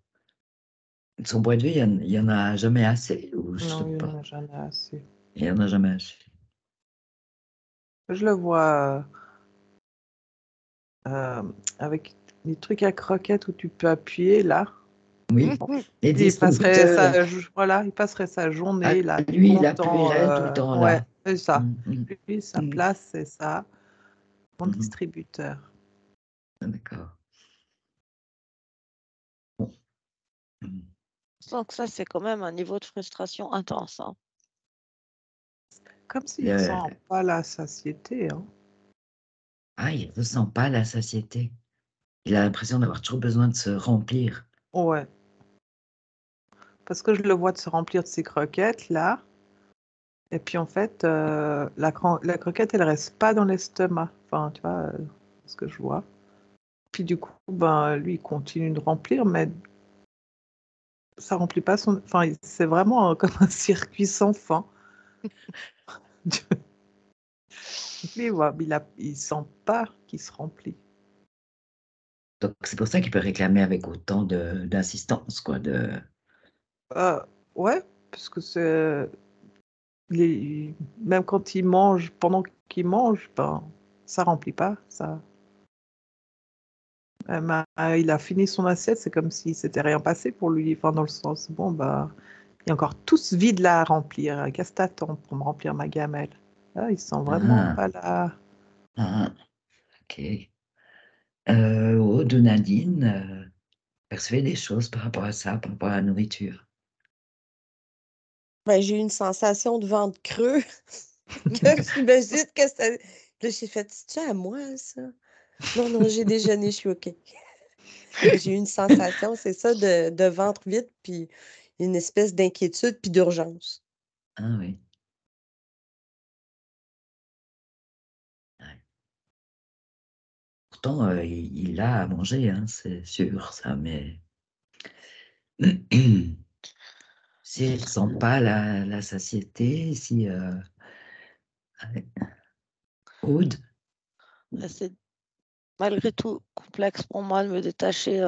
son point de vue, il y en a jamais assez, ou je sais Non, il n'y en pas. a jamais assez. Il y en a jamais assez. Je le vois avec les trucs à croquettes où tu peux appuyer là. Oui, les Il passerait distributeurs. voilà, il passerait sa Ah, journée là, lui, il content. appuierait tout le temps Ouais, là. c'est ça. Mm. Lui, sa Mm. place, c'est ça. Mon Mhm. distributeur. Ah, d'accord. Bon. Mm. Donc ça, c'est quand même un niveau de frustration intense, hein. Comme s'il ne Le- ressent pas la satiété. Hein. Ah, il ne ressent pas la satiété. Il a l'impression d'avoir toujours besoin de se remplir. Ouais. Parce que je le vois de se remplir de ses croquettes là. Et puis en fait, la croquette, elle reste pas dans l'estomac. Enfin, tu vois, ce que je vois. Puis du coup, ben, lui, il continue de remplir, mais ça remplit pas son. Enfin, c'est vraiment comme un circuit sans fin. Lui, il sent pas qu'il se remplit. Donc, c'est pour ça qu'il peut réclamer avec autant d'insistance, quoi. Euh, ouais, parce que même quand il mange, pendant qu'il mange, ben, ça remplit pas. Il a fini son assiette, c'est comme si c'était rien passé pour lui. Enfin, dans le sens, bon, bah, il y a encore tout ce vide là à remplir. Qu'est-ce que t'attends pour me remplir ma gamelle? Ah, il sent vraiment Ah, pas là. ah, ok. De Nadine, percevez des choses par rapport à ça, par rapport à la nourriture. Ben, j'ai eu une sensation de ventre creux. Que j'imagine que ça. Là, j'ai fait, c'est-tu à moi, ça? Non, non, j'ai déjeuné, je suis OK. Mais j'ai eu une sensation, c'est ça, de ventre vide, puis une espèce d'inquiétude, puis d'urgence. Ah oui. Ouais. Pourtant, il a à manger, hein, c'est sûr, ça, mais s'il ne ressent pas la satiété, si... ouais. Aude, C'est malgré tout complexe pour moi de me détacher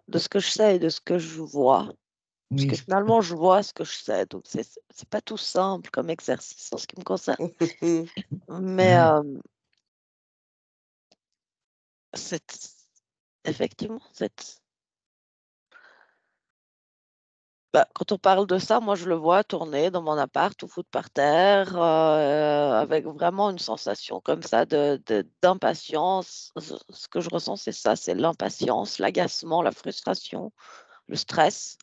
de ce que je sais et de ce que je vois. Parce que oui. finalement, je vois ce que je sais. Donc, c'est pas tout simple comme exercice en ce qui me concerne. Mais Ah, effectivement, quand on parle de ça, moi, je le vois tourner dans mon appart, tout foutre par terre, avec vraiment une sensation comme ça d'impatience. Ce que je ressens, c'est ça, c'est l'impatience, l'agacement, la frustration, le stress.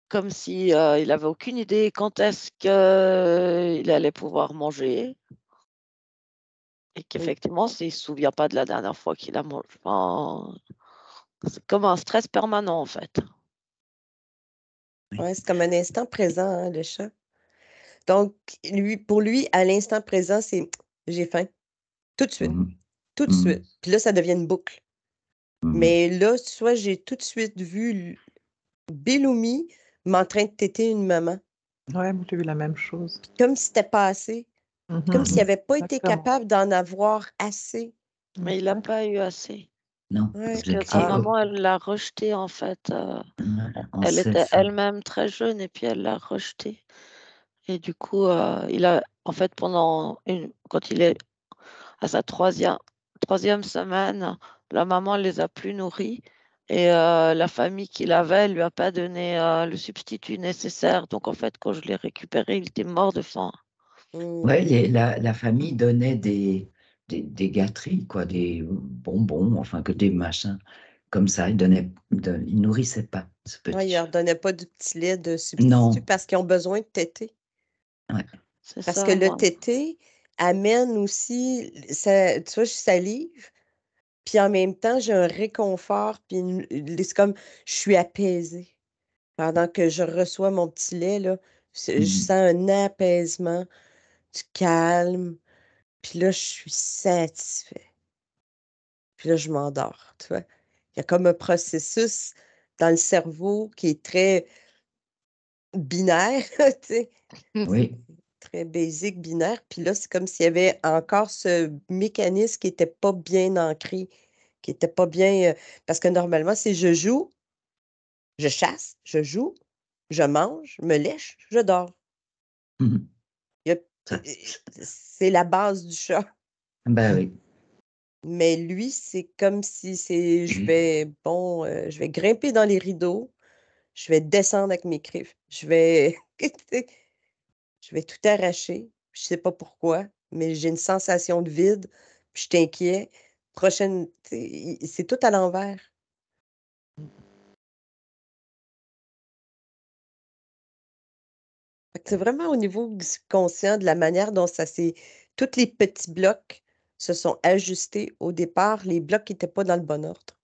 Comme si il avait aucune idée quand est-ce qu'il allait pouvoir manger et Oui. qu'effectivement, s'il ne se souvient pas de la dernière fois qu'il a mangé. Enfin, c'est comme un stress permanent, en fait. oui. Ouais, c'est comme un instant présent, hein, le chat. Donc, pour lui, à l'instant présent, c'est j'ai faim, tout de suite, Mhm. tout de Mhm. suite. Puis là, ça devient une boucle. Mhm. Mais là, tu vois, j'ai tout de suite vu Belloumi en train de téter une maman. Ouais, moi, j'ai vu la même chose. Comme si c'était pas assez. Comme s'il Mhm. n'avait pas été Exactement. capable d'en avoir assez. Mais il n'a pas eu assez. Non, Ouais. Parce que sa objectif, maman, elle l'a rejeté, en fait. on Elle sait était ça. elle-même très jeune et puis elle l'a rejeté. Et du coup, en fait, quand il est à sa troisième semaine, la maman ne les a plus nourris et la famille qu'il avait lui a pas donné le substitut nécessaire. Donc, en fait, quand je l'ai récupéré, il était mort de faim. Ouais, Hmm. la famille donnait des gâteries, quoi, des bonbons, enfin que des machins comme ça. Ils nourrissaient pas ce Ouais, il petit leur chat. donnait pas du petit lait de substitut Non, parce qu'ils ont besoin de téter. ouais. C'est Parce que ça, le moi. tété amène aussi, tu vois, je salive, puis en même temps, j'ai un réconfort, puis c'est comme, je suis apaisée. Pendant que je reçois mon petit lait, là, je Mhm. sens un apaisement, du calme, puis là, je suis satisfaite. Puis là, je m'endors, tu vois. Il y a comme un processus dans le cerveau qui est très binaire, tu sais, Oui, très basique, binaire. Puis là, c'est comme s'il y avait encore ce mécanisme qui n'était pas bien ancré, qui était pas bien. Parce que normalement, c'est je joue, je chasse, je joue, je mange, me lèche, je dors. Mhm. Il y a- Ça, C'est la base du chat. ben oui. Mais lui, c'est comme si c'est je vais grimper dans les rideaux, je vais descendre avec mes griffes, je vais tout arracher. Je sais pas pourquoi, mais j'ai une sensation de vide, puis je suis inquiet. Prochaine, c'est tout à l'envers. Fait que c'est vraiment au niveau du subconscient, de la manière dont ça s'est. Tous les petits blocs se sont ajustés au départ, les blocs qui n'étaient pas dans le bon ordre.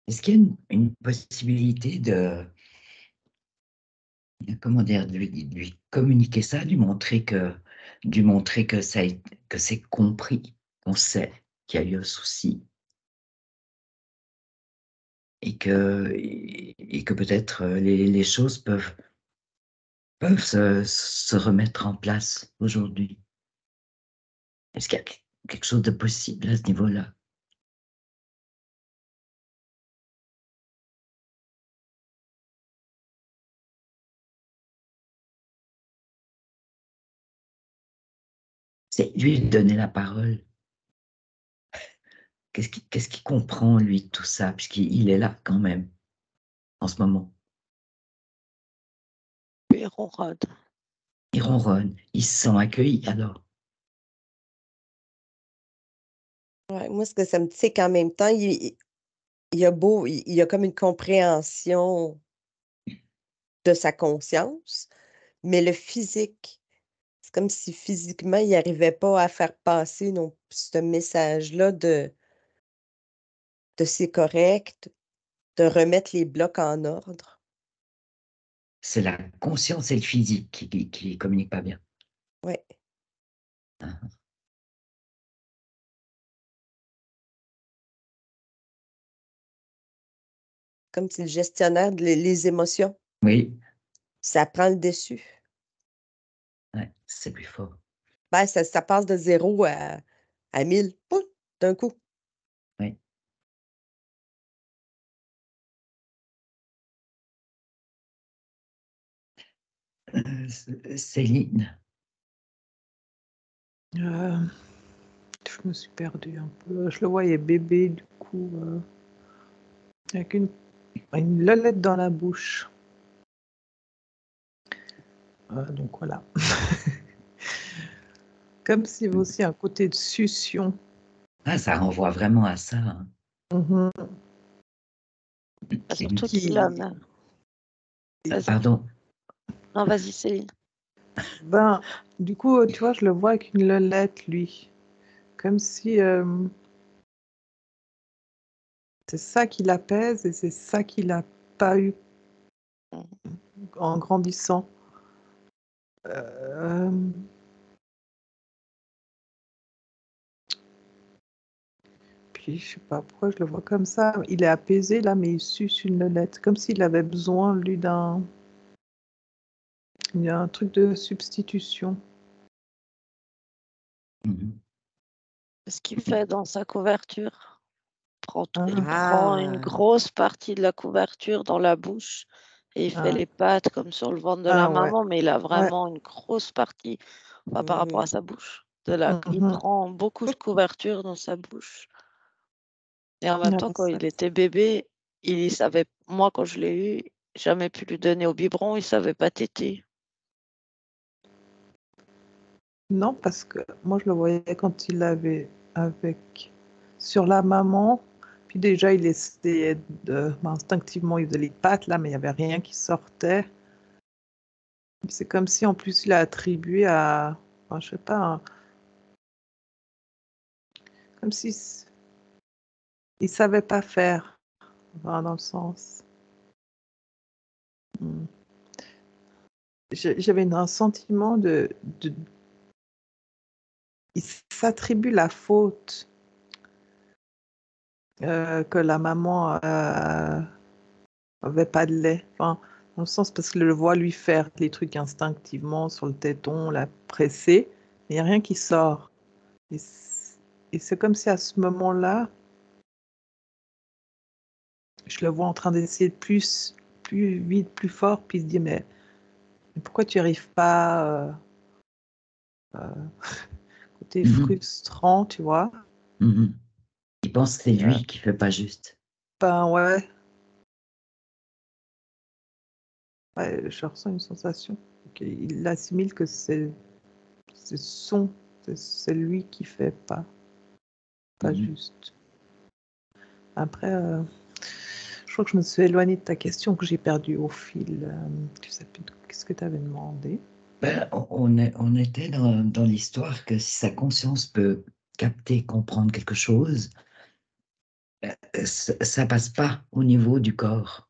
Est-ce qu'il y a une possibilité comment dire, de lui communiquer ça, de lui montrer que que c'est compris, qu'on sait qu'il y a eu un souci et que peut-être les choses peuvent se remettre en place aujourd'hui. Est-ce qu'il y a quelque chose de possible à ce niveau-là? C'est lui donner la parole. Qu'est-ce qu'il comprend, lui, de tout ça, puisqu'il est là quand même, en ce moment. Il ronronne. Il ronronne, il se sent accueilli, alors. Ouais, moi, ce que ça me dit, c'est qu'en même temps, il y a comme une compréhension de sa conscience, mais le physique, c'est comme si physiquement, il n'arrivait pas à faire passer ce message-là de c'est correct, de remettre les blocs en ordre. C'est la conscience et le physique qui communiquent pas bien. Oui. Hein. Comme si le gestionnaire les émotions, Oui, ça prend le dessus. ouais, c'est plus fort. Ben, ça passe de 0 à 1000, pouf, d'un coup. Oui. Céline, Euh, je me suis perdue un peu. Je le voyais bébé, du coup, avec une lolette dans la bouche. Donc voilà. Comme s'il y avait aussi un côté de succion. ça renvoie vraiment à ça. Hein. Mhm. Surtout Qui, qu'il en a. Vas-y. Pardon. Non, vas-y, Céline. ben, du coup, tu vois, je le vois avec une lolette, lui. Comme si c'est ça qui l'apaise et c'est ça qu'il n'a pas eu en grandissant. Euh, Puis je sais pas pourquoi je le vois comme ça. Il est apaisé là, mais il suce une lolette. Comme s'il avait besoin, lui, il y a un truc de substitution. Mhm. Ce qu'il fait dans sa couverture. Il Ah, prend une Ah, grosse partie de la couverture dans la bouche et il fait ah, les pattes comme sur le ventre de la ah ouais, maman, mais il a ouais. vraiment une grosse partie par rapport à sa bouche. Il Mhm. prend beaucoup de couverture dans sa bouche. Et en même Ah, temps, bah, quand il était bébé, il savait, moi quand je l'ai eu, jamais pu lui donner au biberon, il savait pas téter. Non, parce que moi je le voyais quand il avait avec sur la maman. Puis déjà il essayait instinctivement il faisait les pattes là, mais il n'y avait rien qui sortait. C'est comme si en plus il a attribué à, enfin, je sais pas, comme si il savait pas faire, enfin, dans le sens. Hmm. J'avais un sentiment il s'attribue la faute que la maman avait pas de lait. Enfin, dans le sens parce que je le vois lui faire les trucs instinctivement sur le téton, la presser, mais il n'y a rien qui sort. Et Et c'est comme si à ce moment-là, je le vois en train d'essayer de plus vite, plus fort, puis il se dit, mais pourquoi tu n'y arrives pas côté Mhm. frustrant, tu vois? Mhm. Il pense que c'est Et, lui qui fait pas juste. ben ouais, je ressens une sensation. Il assimile que c'est c'est lui qui fait pas Mhm. juste. Après, je crois que je me suis éloignée de ta question, que j'ai perdu au fil. Tu sais plus qu'est-ce que tu avais demandé. Ben, on était dans l'histoire que si sa conscience peut capter, comprendre quelque chose, ça passe pas au niveau du corps.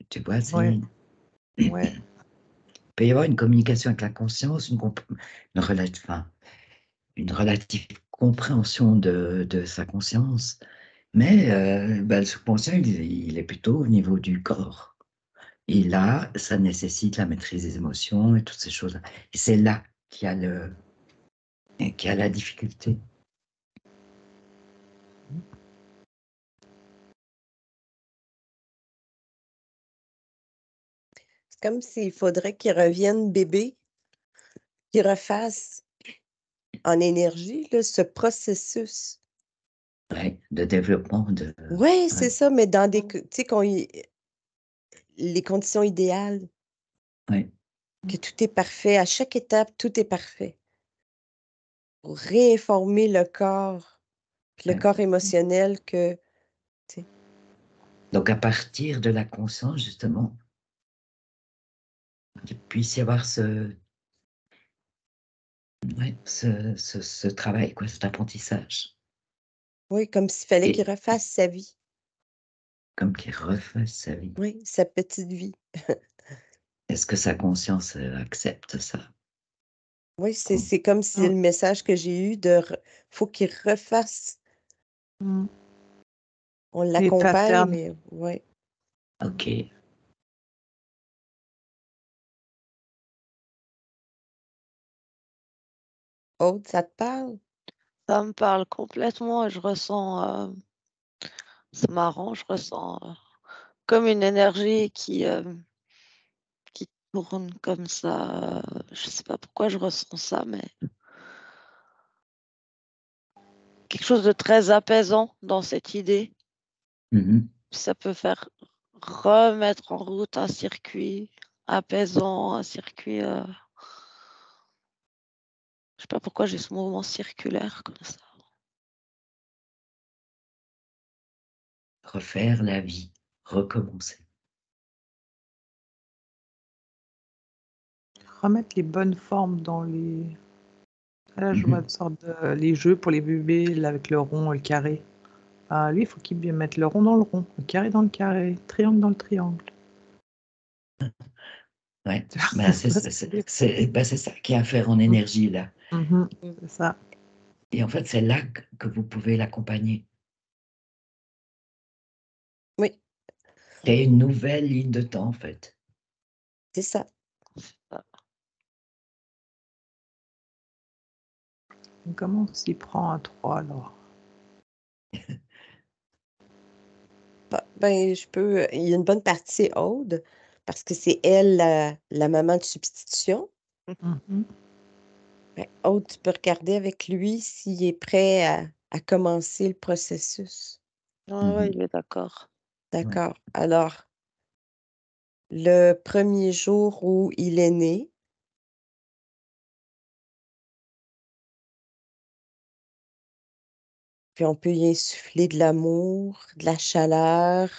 Tu vois, Ouais, il ouais. peut y avoir une communication avec la conscience, enfin, une relative compréhension de sa conscience, mais ben, le subconscient, il est plutôt au niveau du corps. Et là, ça nécessite la maîtrise des émotions et toutes ces choses-là. Et c'est là qu'il y a la difficulté. C'est comme s'il faudrait qu'il revienne bébé, qu'il refasse en énergie là, ce processus. Ouais, de développement. Oui, Ouais, c'est ça, mais dans des, tu sais, les conditions idéales, ouais, que tout est parfait, à chaque étape, tout est parfait. Pour réinformer le ouais. corps émotionnel que, tu sais, Donc, à partir de la conscience, justement, il puisse y avoir ce travail, quoi, cet apprentissage, oui, comme s'il fallait qu'il et refasse sa vie, comme qu'il refasse sa vie. oui, sa petite vie. Est-ce que sa conscience accepte ça? Oui, c'est comme si le message que j'ai eu de faut qu'il refasse. Mm. On Les l'accompagne, patterns. mais oui. Ok. Aude, ça te parle? Ça me parle complètement et je ressens, c'est marrant, je ressens comme une énergie qui tourne comme ça. Je sais pas pourquoi je ressens ça, mais quelque chose de très apaisant dans cette idée. Mhm. Ça peut faire remettre en route un circuit apaisant, un circuit. Je sais pas pourquoi j'ai ce mouvement circulaire comme ça. Refaire la vie, recommencer. Remettre les bonnes formes dans les. Là, je vois Mhm. une sorte de les jeux pour les bébés là, avec le rond et le carré. Ah, lui, il faut qu'il mette le rond dans le rond, le carré dans le carré, le triangle dans le triangle. Ouais, Tu vois, ben, tu vois ce que je veux dire? c'est ça qui a à faire en Mm. énergie, là. Mhm, Mm. c'est ça. Et en fait, c'est là que vous pouvez l'accompagner. Oui, Il y a une nouvelle ligne de temps, en fait. c'est ça. Donc, comment on s'y prend à 3 alors? Ben, il y a une bonne partie, c'est Aude, parce que c'est elle la maman de substitution. Mhm. Ben, Aude, tu peux regarder avec lui s'il est prêt à commencer le processus. Ah ouais, Mhm. il est d'accord. Ouais. D'accord. Alors, le premier jour où il est né, puis on peut y insuffler de l'amour, de la chaleur,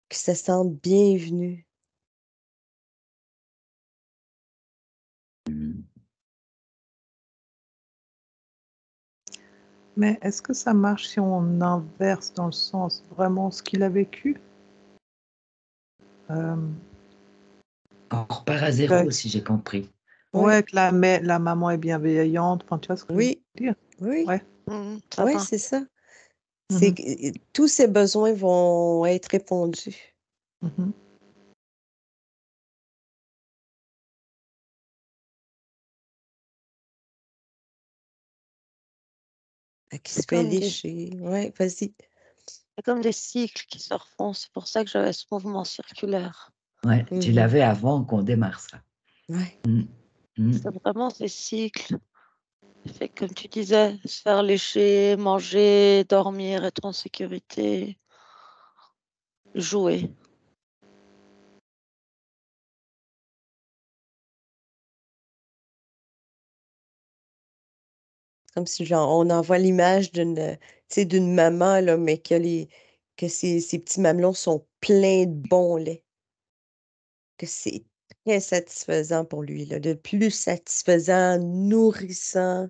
qu'il se sente bienvenu. Mhm. Mais est-ce que ça marche si on inverse dans le sens vraiment ce qu'il a vécu? Euh, On repart à zéro, que- si j'ai compris. Oui, ouais, que la maman est bienveillante. Enfin, tu vois ce que je veux oui, dire? oui, Ouais. Ça oui, va. c'est ça. C'est Mhm, que tous ses besoins vont être répondus. mhm. qui se C'est fait comme des, lécher. Ouais, vas-y. c'est comme des cycles qui se refont. C'est pour ça que j'avais ce mouvement circulaire. Ouais, tu Mhm. l'avais avant qu'on démarre ça. Ouais. C'est vraiment ces cycles. Fait que, comme tu disais, se faire lécher, manger, dormir, être en sécurité, jouer. Comme si genre, on envoie l'image tu sais, d'une maman, là, mais que ses petits mamelons sont pleins de bon lait. Que c'est très satisfaisant pour lui, là, de plus satisfaisant, nourrissant,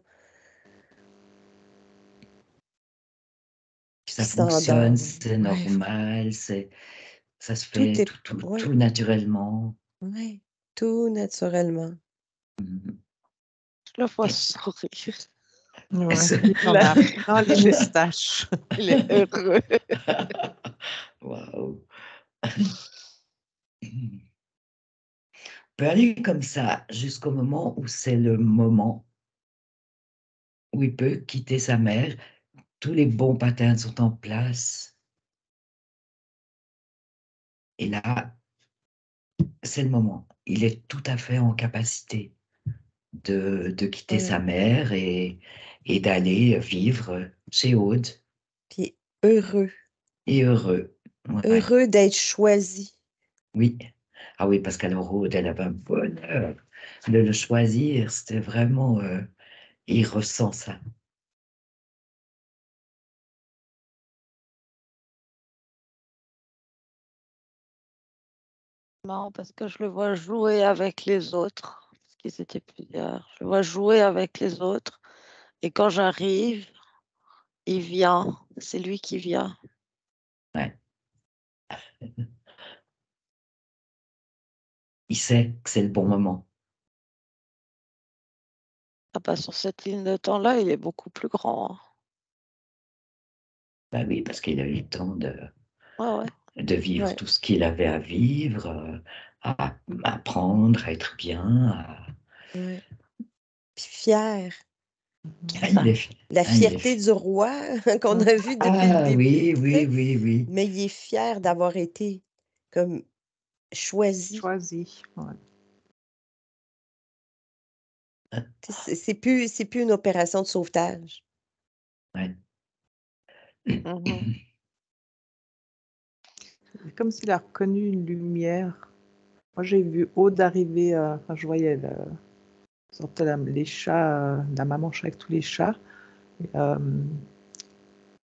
Ça puis fonctionne, s'endort. c'est Ouais, normal, ça se tout fait est, ouais, tout naturellement. ouais, tout naturellement. Mhm. Je le vois Et sourire. Ouais, ça- il en a Là, plein les moustaches. il est heureux. Waouh. Peut aller comme ça jusqu'au moment où c'est le moment où il peut quitter sa mère. Tous les bons patterns sont en place. Et là, c'est le moment. Il est tout à fait en capacité de quitter sa Ouais. mère et d'aller vivre chez Aude Puis heureux, et heureux. Ouais, heureux d'être choisi. oui. Ah oui, parce qu'alors Aude, elle avait un bonheur de le choisir. C'était vraiment, il ressent ça. Marrant parce que je le vois jouer avec les autres, parce qu'ils étaient plusieurs. Je le vois jouer avec les autres. Et quand j'arrive, il vient. C'est lui qui vient. Ouais. Il sait que c'est le bon moment. Ah bah, sur cette ligne de temps-là, il est beaucoup plus grand. Hein. Ben oui, parce qu'il a eu le temps Ouais, ouais. de vivre Ouais, tout ce qu'il avait à vivre, à apprendre, à être bien. ouais. Puis fier. Ah, il est, La ah, il est fierté du roi qu'on Ouais. a vu depuis le Ah début, oui, tu oui, sais, oui, oui. mais il est fier d'avoir été comme choisi. Choisi. Ouais. Tu sais, c'est plus une opération de sauvetage. Ouais. Mhm. C'est comme s'il a reconnu une lumière. Moi, j'ai vu Aude arriver, enfin, je voyais sortait les chats, la maman chat avec tous les chats. Et,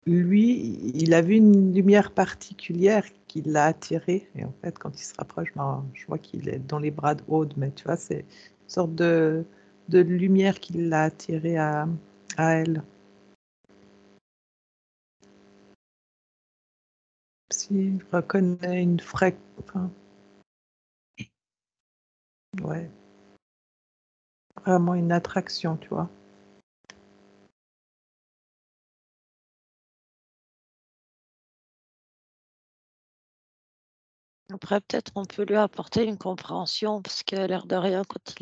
lui, il a vu une lumière particulière qui l'a attiré. Et en fait, quand il se rapproche, je vois qu'il est dans les bras de Aude, mais tu vois, c'est une sorte de lumière qui l'a attiré à elle. S'il reconnaît une fréquence, enfin, ouais, vraiment une attraction, tu vois. Après, peut-être on peut lui apporter une compréhension, parce qu'à l'air de rien, quand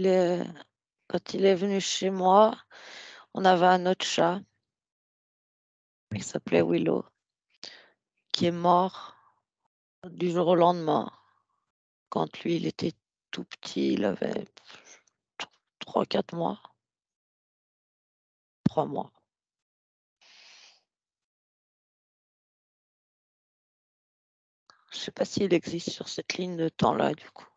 il est venu chez moi, on avait un autre chat qui s'appelait Willow, qui est mort du jour au lendemain. Quand lui, il était tout petit, il avait 3, 4 mois, 3 mois. Je sais pas s'il existe sur cette ligne de temps-là, du coup.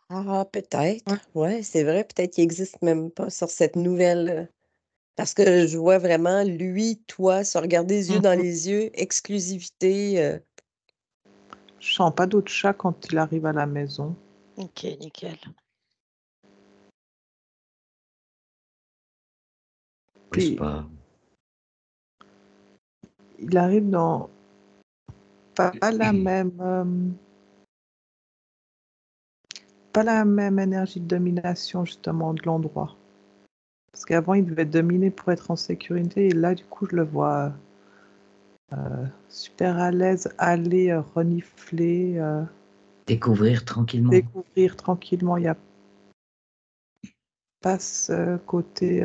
Ah, Ouais. peut-être. Ouais, c'est vrai, peut-être qu'il existe même pas sur cette nouvelle. Parce que je vois vraiment lui, toi, se regarder les yeux dans Mhm. les yeux, exclusivité. Je sens pas d'autre chat quand il arrive à la maison. Ok, nickel. Oui, c'est Puis pas. il arrive dans pas la même, pas la même énergie de domination justement de l'endroit. Parce qu'avant il devait dominer pour être en sécurité et là du coup je le vois super à l'aise aller renifler, Découvrir tranquillement. découvrir tranquillement. Il n'y a pas ce côté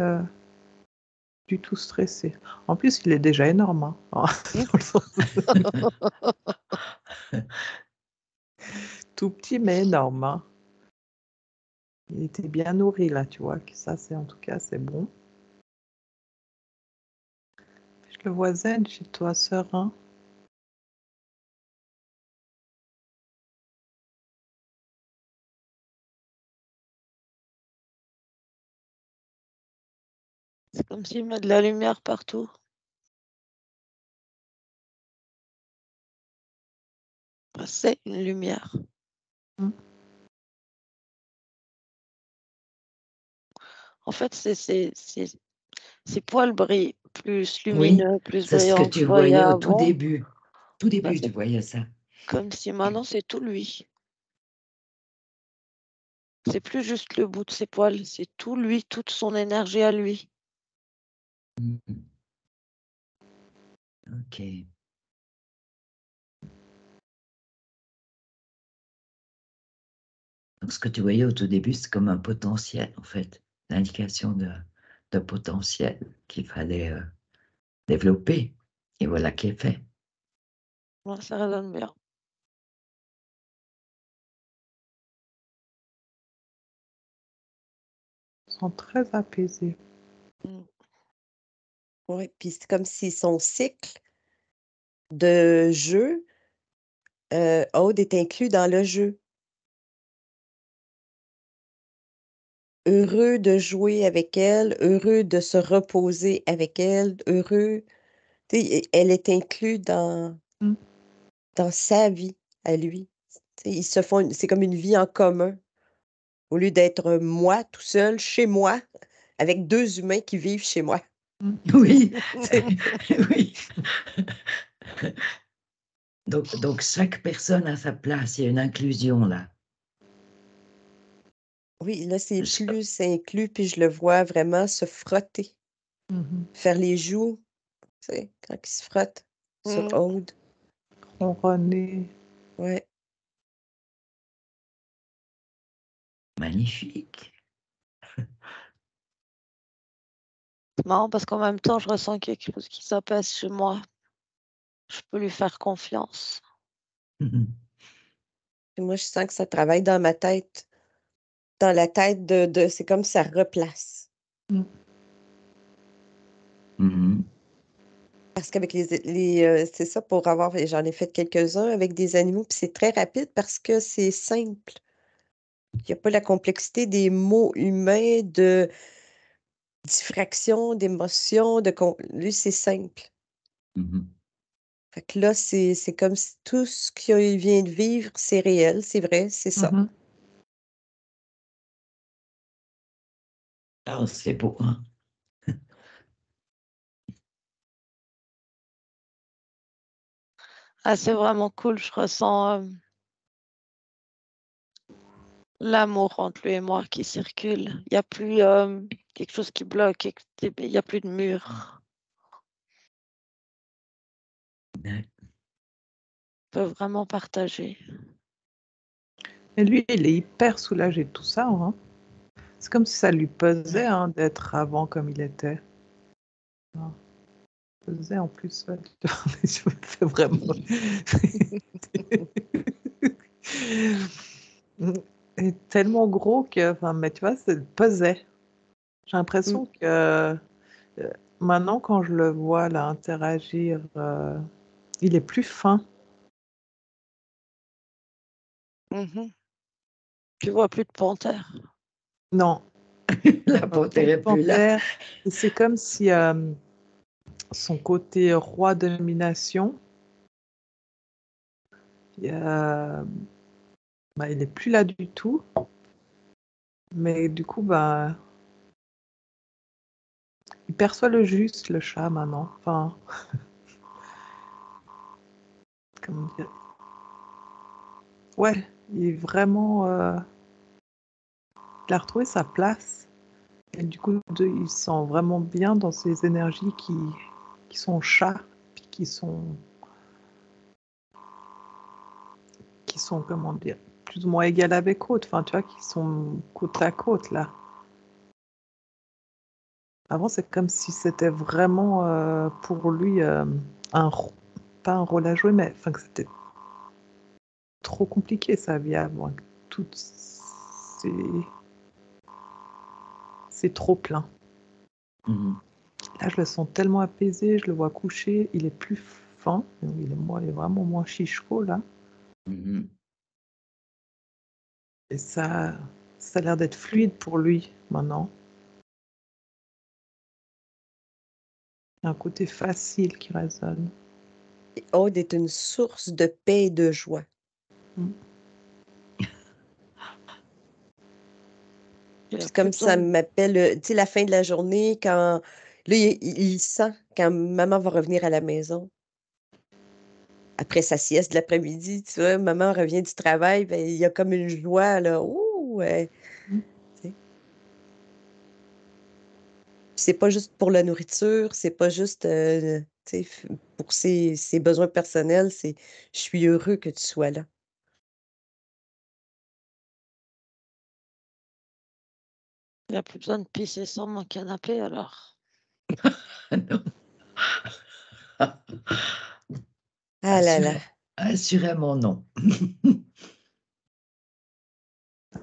du tout stressé. En plus, il est déjà énorme. Hein. Dans le sens tout petit, mais énorme. Hein. Il était bien nourri, là, tu vois. Ça, c'est en tout cas, c'est bon. Je le vois zen chez toi, serein. C'est comme s'il met de la lumière partout. Enfin, c'est une lumière. Mm. En fait, ses poils brillent plus Oui, lumineux, plus c'est ce que brillants que tu je voyais voyais au tout avant. début. Tout Bah, début, tu c'est voyais ça. comme si maintenant c'est tout lui. C'est plus juste le bout de ses poils, c'est tout lui, toute son énergie à lui. Mhm. Ok. Donc, ce que tu voyais au tout début, c'est comme un potentiel, en fait. L'indication de potentiel qu'il fallait développer. Et voilà qui est fait. Ouais, ça résonne bien. Ils sont très apaisés. Oui, puis c'est comme si son cycle de jeu, Aude est inclus dans le jeu. Heureux de jouer avec elle, heureux de se reposer avec elle, heureux. Tu sais, elle est inclue Mm. dans sa vie à lui. Tu sais, ils se font c'est comme une vie en commun. Au lieu d'être moi tout seul chez moi, avec 2 humains qui vivent chez moi. Oui, oui. Donc, chaque personne a sa place. Il y a une inclusion là. Oui, là, c'est Je- plus inclus, puis je le vois vraiment se frotter, Mhm. faire les joues, tu sais, quand il se frotte sur Mm. Aude. Ronronner. Ouais. Magnifique. C'est marrant parce qu'en même temps, je ressens quelque chose qui s'apaise chez moi. Je peux lui faire confiance. Mhm. Puis moi, je sens que ça travaille dans ma tête, dans la tête c'est comme ça replace. Mm. Mhm. Parce qu'avec c'est ça pour avoir j'en ai fait quelques-uns avec des animaux, puis c'est très rapide parce que c'est simple. Il y a pas la complexité des mots humains, de diffraction, d'émotions, lui, c'est simple. Mhm. Fait que là, c'est comme si tout ce qu'il vient de vivre, c'est réel, c'est vrai, c'est ça. Mhm. Ah, c'est beau, hein? Ah, c'est vraiment cool. Je ressens l'amour entre lui et moi qui circule. Il n'y a plus quelque chose qui bloque, il n'y a plus de mur. Ouais. On peut vraiment partager. Et lui, il est hyper soulagé de tout ça. Hein. C'est comme si ça lui pesait hein, d'être avant comme il était. Non. Pesait en plus. Ouais. Je me fais vraiment. est tellement gros que, enfin, mais tu vois, c'est pesait. J'ai Mmh. l'impression que maintenant, quand je le vois là interagir, il est plus fin. Mhm. Tu vois plus de panthère. Non, La plus panthère de est plus là. panthère. Et c'est comme si son côté roi domination, bah, il est plus là du tout. Mais du coup, bah, il perçoit le juste, le chat, maintenant. Enfin, comment dire? Ouais, il est vraiment. Il a retrouvé sa place. Et du coup, il se sent vraiment bien dans ces énergies qui sont chat, puis qui sont, comment dire, plus ou moins égales avec autres. Enfin, tu vois, qui sont côte à côte, là. Avant, c'est comme si c'était vraiment pour lui pas un rôle à jouer, mais enfin que c'était trop compliqué sa vie avant. Tout c'est trop plein. Mhm. Là, je le sens tellement apaisé, je le vois coucher, il est plus fin, il est vraiment moins chichot là. Mhm. Et ça a l'air d'être fluide pour lui maintenant. Il y a un côté facile qui résonne. Et Aude est une source de paix et de joie. Mm. Il a C'est plus comme ça besoin de- m'appelle, tu sais, la fin de la journée, quand là, il sent quand maman va revenir à la maison. Après sa sieste de l'après-midi, tu vois, maman revient du travail, ben, il y a comme une joie, là. Ouh, ouais. Mm. Tu sais. C'est pas juste pour la nourriture, c'est pas juste tu sais, pour ses besoins personnels, c'est je suis heureux que tu sois là. il a plus besoin de pisser sur mon canapé alors. Non. Ah là là. Assurément non.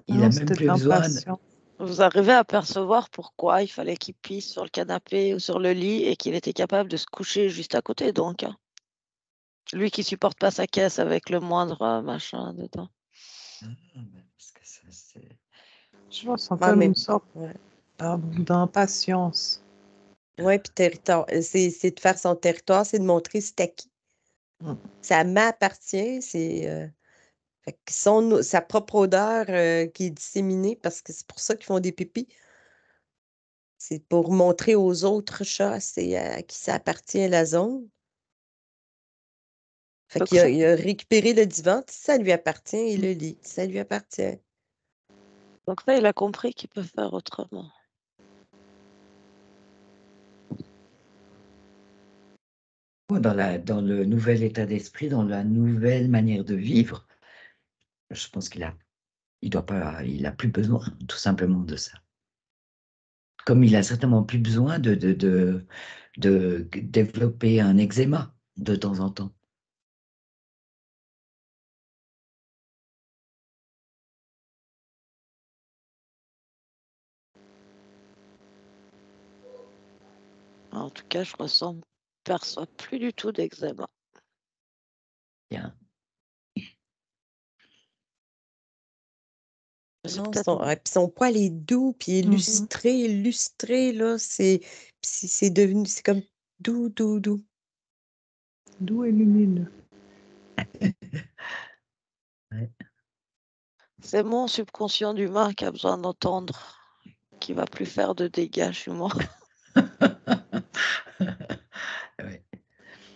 Il a Non, même c'était de plus besoin. l'impatience. Vous arrivez à percevoir pourquoi il fallait qu'il pisse sur le canapé ou sur le lit et qu'il était capable de se coucher juste à côté, donc. Hein. Lui qui supporte pas sa caisse avec le moindre machin dedans. Parce que ça, c'est... Je ressens Ah, comme mais une sorte ouais. d'impatience. Ouais, puis territoire. C'est de faire son territoire, c'est de montrer c'est à qui. Mm. Ça m'appartient, fait que sa propre odeur qui est disséminée parce que c'est pour ça qu'ils font des pipis. C'est pour montrer aux autres chats c'est à qui ça appartient la zone. Fait Donc qu'il ça, il a récupéré le divan, ça lui appartient, et le lit, ça lui appartient. donc ça, il a compris qu'il peut faire autrement. Dans le nouvel état d'esprit, dans la nouvelle manière de vivre, je pense il a plus besoin tout simplement de ça. Comme il a certainement plus besoin de développer un eczéma de temps en temps. En tout cas, perçois plus du tout d'eczéma. Bien. C'est Non, peut-être puis son poil est doux, puis il est Mhm. lustré, là, c'est devenu, c'est comme doux, doux, doux. Doux et lumineux. Ouais. c'est mon subconscient d'humain qui a besoin d'entendre, qui va plus faire de dégâts chez moi. Ouais.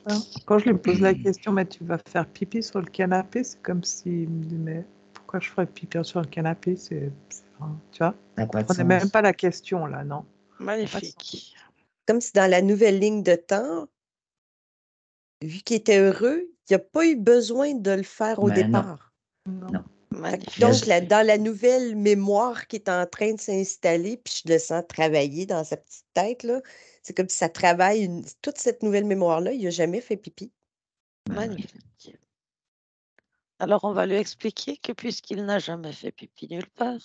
Hein. Quand je lui pose la question, mais tu vas faire pipi sur le canapé, c'est comme s'il me dit, mais pourquoi je ferais pipi sur le canapé enfin, tu vois, Ça n'a je pas de comprenais même sens. pas la question là, non. Pas de sens. Magnifique. Comme si dans la nouvelle ligne de temps, vu qu'il était heureux, il n'a pas eu besoin de le faire au Mais non, départ. Non. non. Fait que Il y a- donc, dans la nouvelle mémoire qui est en train de s'installer, puis je le sens travailler dans sa petite tête, là, c'est comme si ça travaille toute cette nouvelle mémoire-là, il n'a jamais fait pipi. Magnifique. Alors, on va lui expliquer que puisqu'il n'a jamais fait pipi nulle part,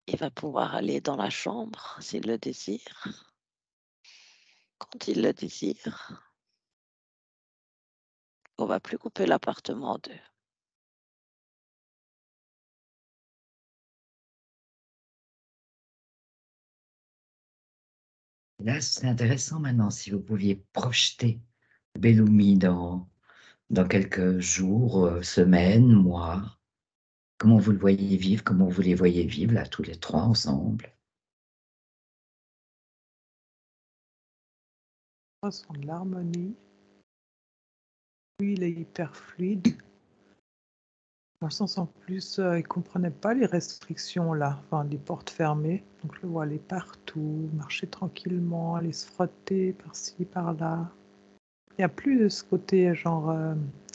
il va pouvoir aller dans la chambre s'il le désire, quand il le désire. On va plus couper l'appartement en deux. Là, c'est intéressant maintenant si vous pouviez projeter Belloumi dans quelques jours, semaines, mois. Comment vous le voyez vivre, comment vous les voyez vivre là, tous les trois ensemble. Je ressens de l'harmonie. Lui, il est hyper fluide. Dans le sens en plus, il comprenait pas les restrictions là, enfin les portes fermées. Donc je le vois aller partout, marcher tranquillement, aller se frotter par-ci, par-là. Il n'y a plus de ce côté genre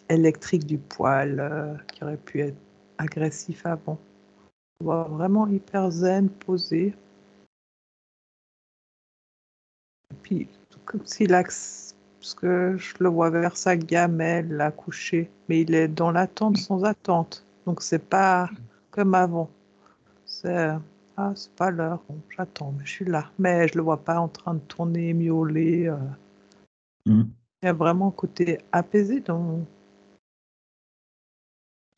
électrique du poil qui aurait pu être agressif avant. On voit vraiment hyper zen, posé. puis comme s'il parce que je le vois vers sa gamelle, là, couché, mais il est dans l'attente sans attente. Donc c'est pas comme avant. C'est c'est pas l'heure, bon, j'attends, mais je suis là. Mais je le vois pas en train de tourner, miauler. Mm. Il y a vraiment un côté apaisé dans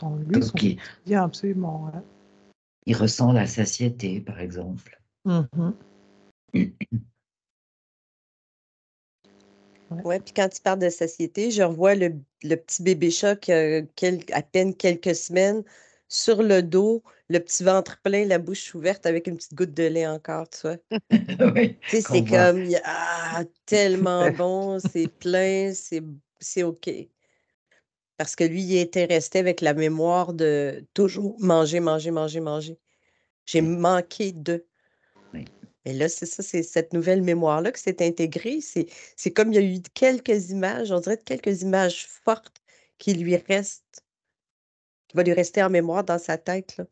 lui, son Donc, quotidien, absolument. Ouais. il ressent la satiété, par exemple. Mhm. Ouais, puis quand tu parles de satiété, je revois le petit bébé chat qui a à peine quelques semaines sur le dos, le petit ventre plein, la bouche ouverte avec une petite goutte de lait encore, tu vois. Oui, Tu sais, qu'on c'est voit. comme, tellement bon, c'est plein, c'est OK. Parce que lui, il était resté avec la mémoire de toujours manger, manger, manger, manger. J'ai Oui. manqué de. Oui. Et là, c'est ça, c'est cette nouvelle mémoire-là qui s'est intégrée. C'est comme il y a eu quelques images, on dirait quelques images fortes qui lui restent, qui va lui rester en mémoire dans sa tête, là.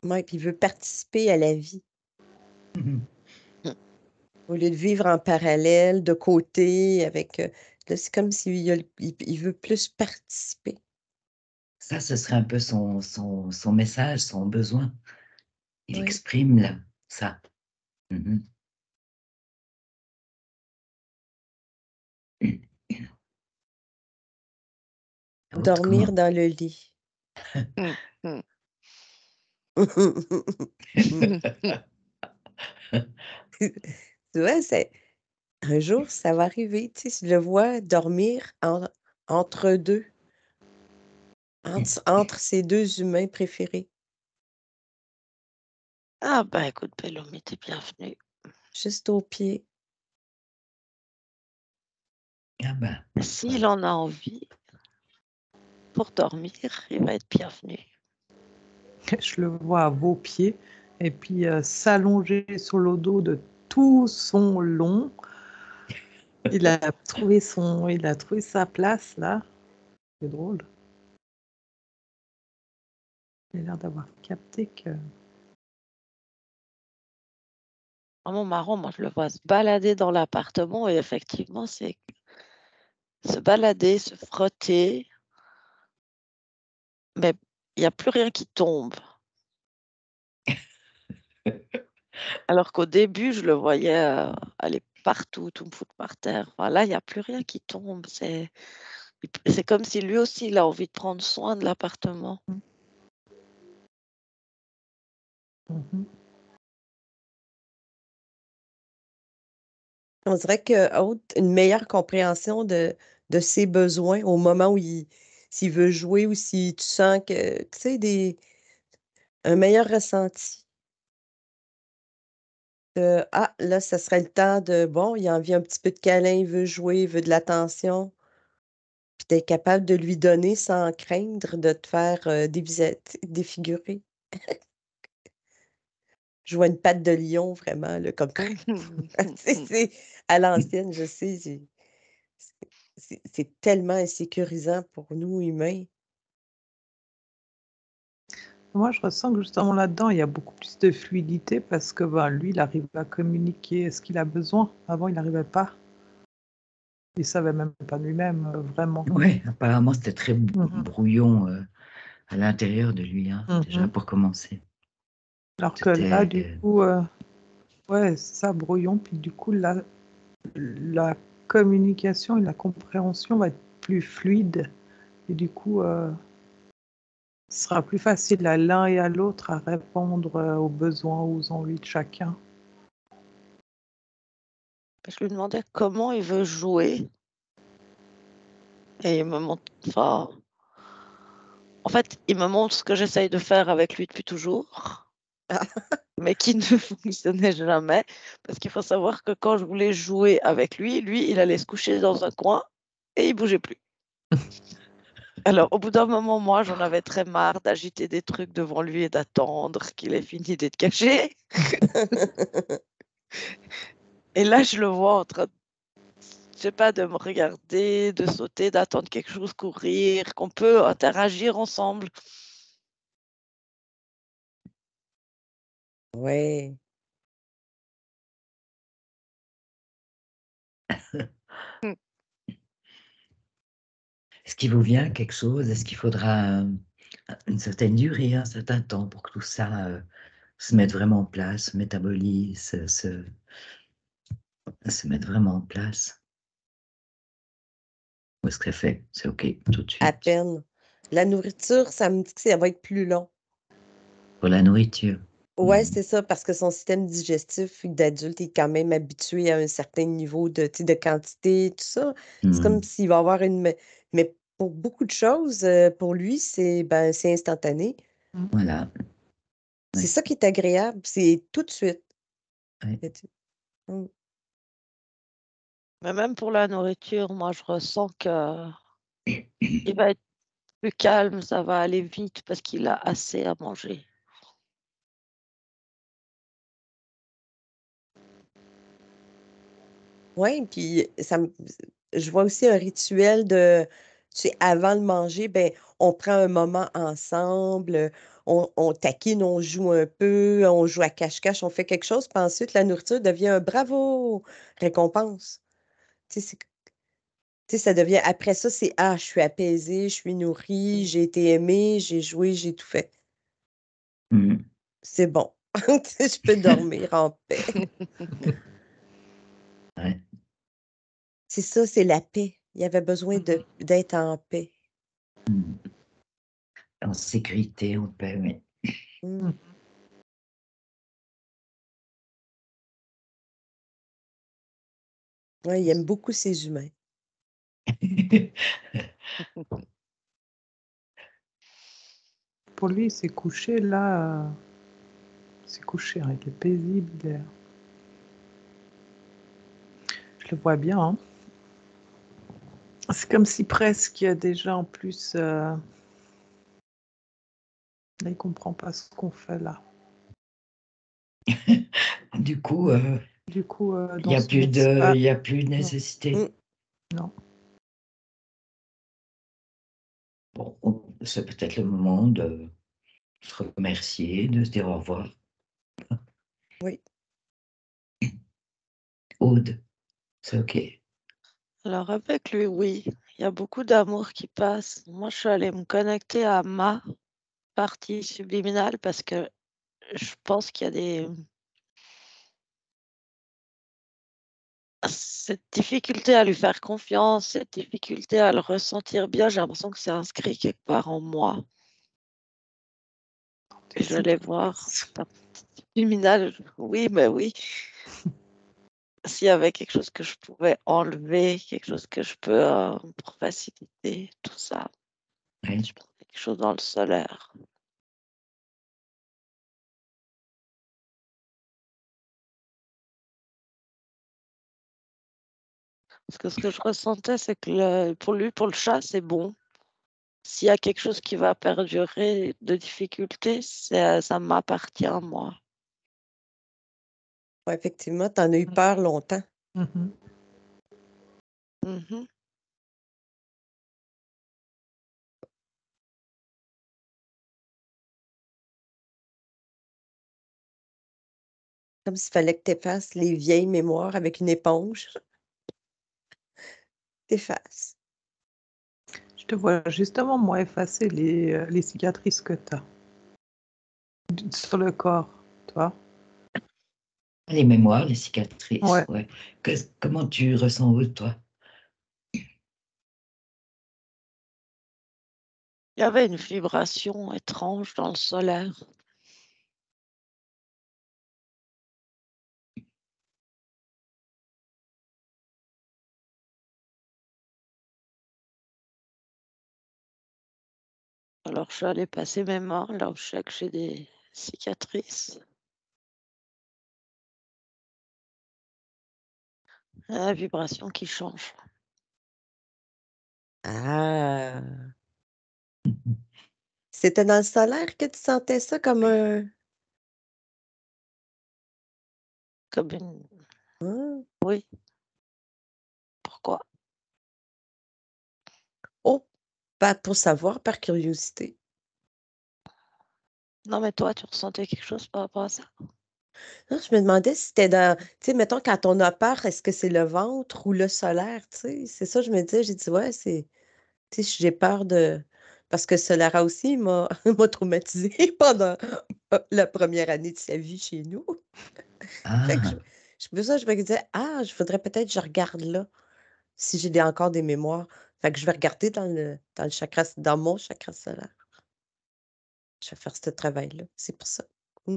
Ouais, puis il veut participer à la vie. Mhm. Au lieu de vivre en parallèle, de côté, avec. Là, c'est comme il veut plus participer. Ça, ce serait un peu son message, son besoin. Il Oui. exprime là, ça. Mhm. Dormir Autrement. dans le lit. Mm, mm. Tu vois, un jour, ça va arriver. Tu sais, je le vois dormir entre deux, entre ses deux humains préférés. Ah ben écoute, Bellomi, t'es bienvenue. Juste au pied. Ah ben, S'il en a envie pour dormir, il va être bienvenu. Je le vois à vos pieds et puis s'allonger sur le dos de tout son long. Il a trouvé sa place là. C'est drôle. Il a l'air d'avoir capté que. Vraiment marrant, moi je le vois se balader dans l'appartement et effectivement, c'est se balader, se frotter, mais il n'y a plus rien qui tombe. Alors qu'au début, je le voyais aller partout, tout me foutre par terre. Enfin, là, il n'y a plus rien qui tombe. C'est comme si lui aussi, il a envie de prendre soin de l'appartement. Mhm. On dirait que une meilleure compréhension de ses besoins au moment où s'il veut jouer ou si tu sens que, tu sais, un meilleur ressenti. Là, ça serait le temps bon, il a envie un petit peu de câlin, il veut jouer, il veut de l'attention. Puis d'être capable de lui donner sans craindre de te faire défigurer. Je vois une patte de lion vraiment, là, comme c'est à l'ancienne, je sais. C'est tellement insécurisant pour nous, humains. Moi, je ressens que justement là-dedans, il y a beaucoup plus de fluidité parce que lui, il arrive à communiquer ce qu'il a besoin. Avant, il n'arrivait pas. Il savait même pas lui-même vraiment. oui, apparemment, c'était très Mhm. brouillon à l'intérieur de lui, hein, déjà Mhm. pour commencer. Alors que là, C'était du coup, ouais, c'est ça, brouillon. Puis du coup, la communication et la compréhension va être plus fluide. Et du coup, ce sera plus facile à l'un et à l'autre à répondre aux besoins, aux envies de chacun. Je lui demandais comment il veut jouer. Et il me montre, enfin, en fait, il me montre ce que j'essaye de faire avec lui depuis toujours, mais qui ne fonctionnait jamais. Parce qu'il faut savoir que quand je voulais jouer avec lui, il allait se coucher dans un coin et il bougeait plus. Alors, au bout d'un moment, moi, j'en avais très marre d'agiter des trucs devant lui et d'attendre qu'il ait fini d'être caché. Et là, je le vois en train de sais pas, de me regarder, de sauter, d'attendre quelque chose, courir, qu'on peut interagir ensemble. Ouais. Mm. Est-ce qu'il vous vient quelque chose? Est-ce qu'il faudra une certaine durée, un certain temps pour que tout ça se mette vraiment en place, se métabolise, se mette vraiment en place? Ou est-ce que c'est fait? C'est OK tout de À suite peine. La nourriture, ça me dit que ça va être plus long. pour la nourriture? Ouais, c'est ça, parce que son système digestif d'adulte est quand même habitué à un certain niveau de, tu sais, de quantité, tout ça. C'est comme Mhm. s'il va avoir une... Mais pour beaucoup de choses, pour lui, c'est instantané. Voilà. C'est Ouais. ça qui est agréable, c'est tout de suite. Ouais. Mm. Mais même pour la nourriture, moi, je ressens que il va être plus calme, ça va aller vite parce qu'il a assez à manger. Oui, puis je vois aussi un rituel de, tu sais, avant de manger, ben, on prend un moment ensemble, on taquine, on joue un peu, on joue à cache-cache, on fait quelque chose, puis ensuite, la nourriture devient un bravo, récompense. Tu sais, ça devient, après ça, c'est, ah, je suis apaisée, je suis nourrie, j'ai été aimée, j'ai joué, j'ai tout fait. Mhm. C'est bon. Tu sais, je peux dormir en paix. Ouais. C'est ça, c'est la paix. Il avait besoin d'être en paix. Mhm. En sécurité, en paix, oui. Mm. Ouais, il aime beaucoup ses humains. Pour lui, il s'est couché là. Il s'est couché, hein, il est paisible. Je le vois bien. Hein. C'est comme si presque déjà en plus, là, il comprend pas ce qu'on fait là. Du coup, Du coup, il n'y dans a son plus de, espace, il y a plus de Mm. nécessité. non. Bon, c'est peut-être le moment de se remercier, de se dire au revoir. Oui. Aude, c'est OK. Alors avec lui, oui, il y a beaucoup d'amour qui passe. Moi, je suis allée me connecter à ma partie subliminale parce que je pense qu'il y a cette difficulté à lui faire confiance, cette difficulté à le ressentir bien. J'ai l'impression que c'est inscrit quelque part en moi. Et je vais aller voir sa partie subliminale. Oui, mais oui. S'il y avait quelque chose que je pouvais enlever, quelque chose que je peux pour faciliter tout ça, Ouais. je pense quelque chose dans le solaire. Parce que ce que je ressentais, c'est que pour lui, pour le chat, c'est bon. S'il y a quelque chose qui va perdurer de difficulté, ça m'appartient, moi. Ouais, effectivement, tu en as eu peur longtemps. Mhm. Mhm. Comme s'il fallait que tu effaces les vieilles mémoires avec une éponge. T'effaces. Je te vois justement, moi, effacer les cicatrices que tu as sur le corps, toi. Les mémoires, les cicatrices, Ouais. ouais. Comment tu ressens, Aude, toi? Il y avait une vibration étrange dans le solaire. Alors, je suis allée passer mes mains là où je sais que j'ai des cicatrices. La vibration qui change. Ah! C'était dans le solaire que tu sentais ça comme un... Comme une... Ah, Oui. Pourquoi? Oh, pour savoir, par curiosité. Non, mais toi, tu ressentais quelque chose par rapport à ça? Non, je me demandais si c'était dans, tu sais, mettons, quand on a peur, est-ce que c'est le ventre ou le solaire, tu sais? C'est ça, je me disais, j'ai dit, ouais, tu sais, j'ai peur de. Parce que Solara aussi m'a m'a traumatisée pendant la première année de sa vie chez nous. Fait que Ah, pour ça, je me disais, ah, je voudrais peut-être que je regarde là, si j'ai encore des mémoires. Fait que je vais regarder dans le chakra, dans mon chakra solaire. Je vais faire ce travail-là. C'est pour ça. Mm.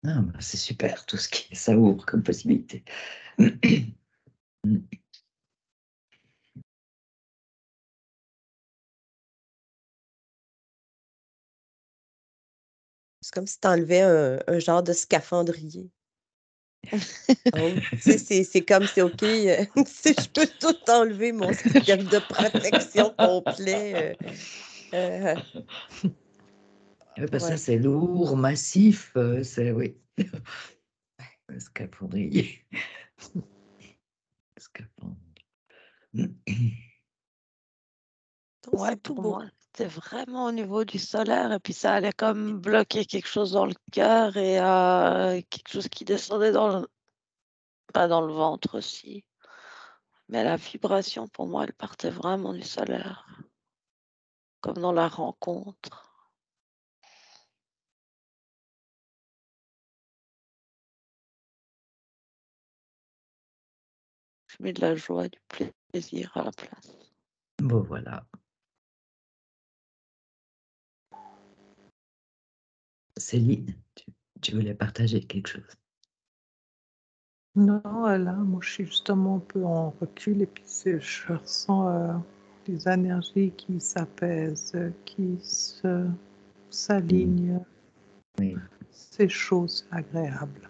ah, bah, c'est super, tout ce qui ça ouvre comme possibilité. C'est comme si tu enlevais un genre de scaphandrier. Donc, tu sais, c'est comme, c'est OK, si je peux tout enlever, mon système de protection complet. euh, Oui, bah, ça, ouais. c'est lourd, massif, c'est, oui. Le scaphandrier. Scaphandre. Donc, Ouais, c'est tout pour beau. moi, c'était vraiment au niveau du solaire et puis ça allait comme bloquer quelque chose dans le cœur et quelque chose qui descendait pas dans le ventre aussi. Mais la vibration, pour moi, elle partait vraiment du solaire, comme dans la rencontre. Je mets de la joie, du plaisir à la place. Bon, voilà. Céline, tu voulais partager quelque chose? Non, là, moi, je suis justement un peu en recul et puis je ressens des énergies qui s'apaisent, qui s'alignent. Oui. C'est chaud, c'est agréable.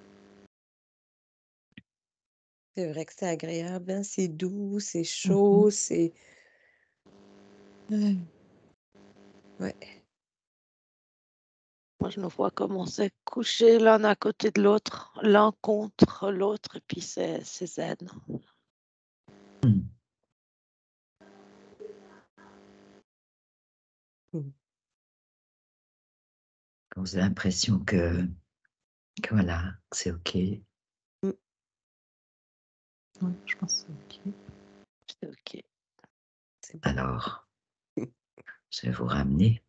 C'est vrai que c'est agréable, hein, c'est doux, c'est Mhm. chaud, c'est. Ouais. Moi, je me vois commencer coucher l'un à côté de l'autre, l'un contre l'autre, et puis c'est zen. Hmm. Mm. Quand vous avez l'impression que voilà, que c'est OK, Mm. Ouais, je pense que c'est OK. C'est OK. C'est bon. alors je vais vous ramener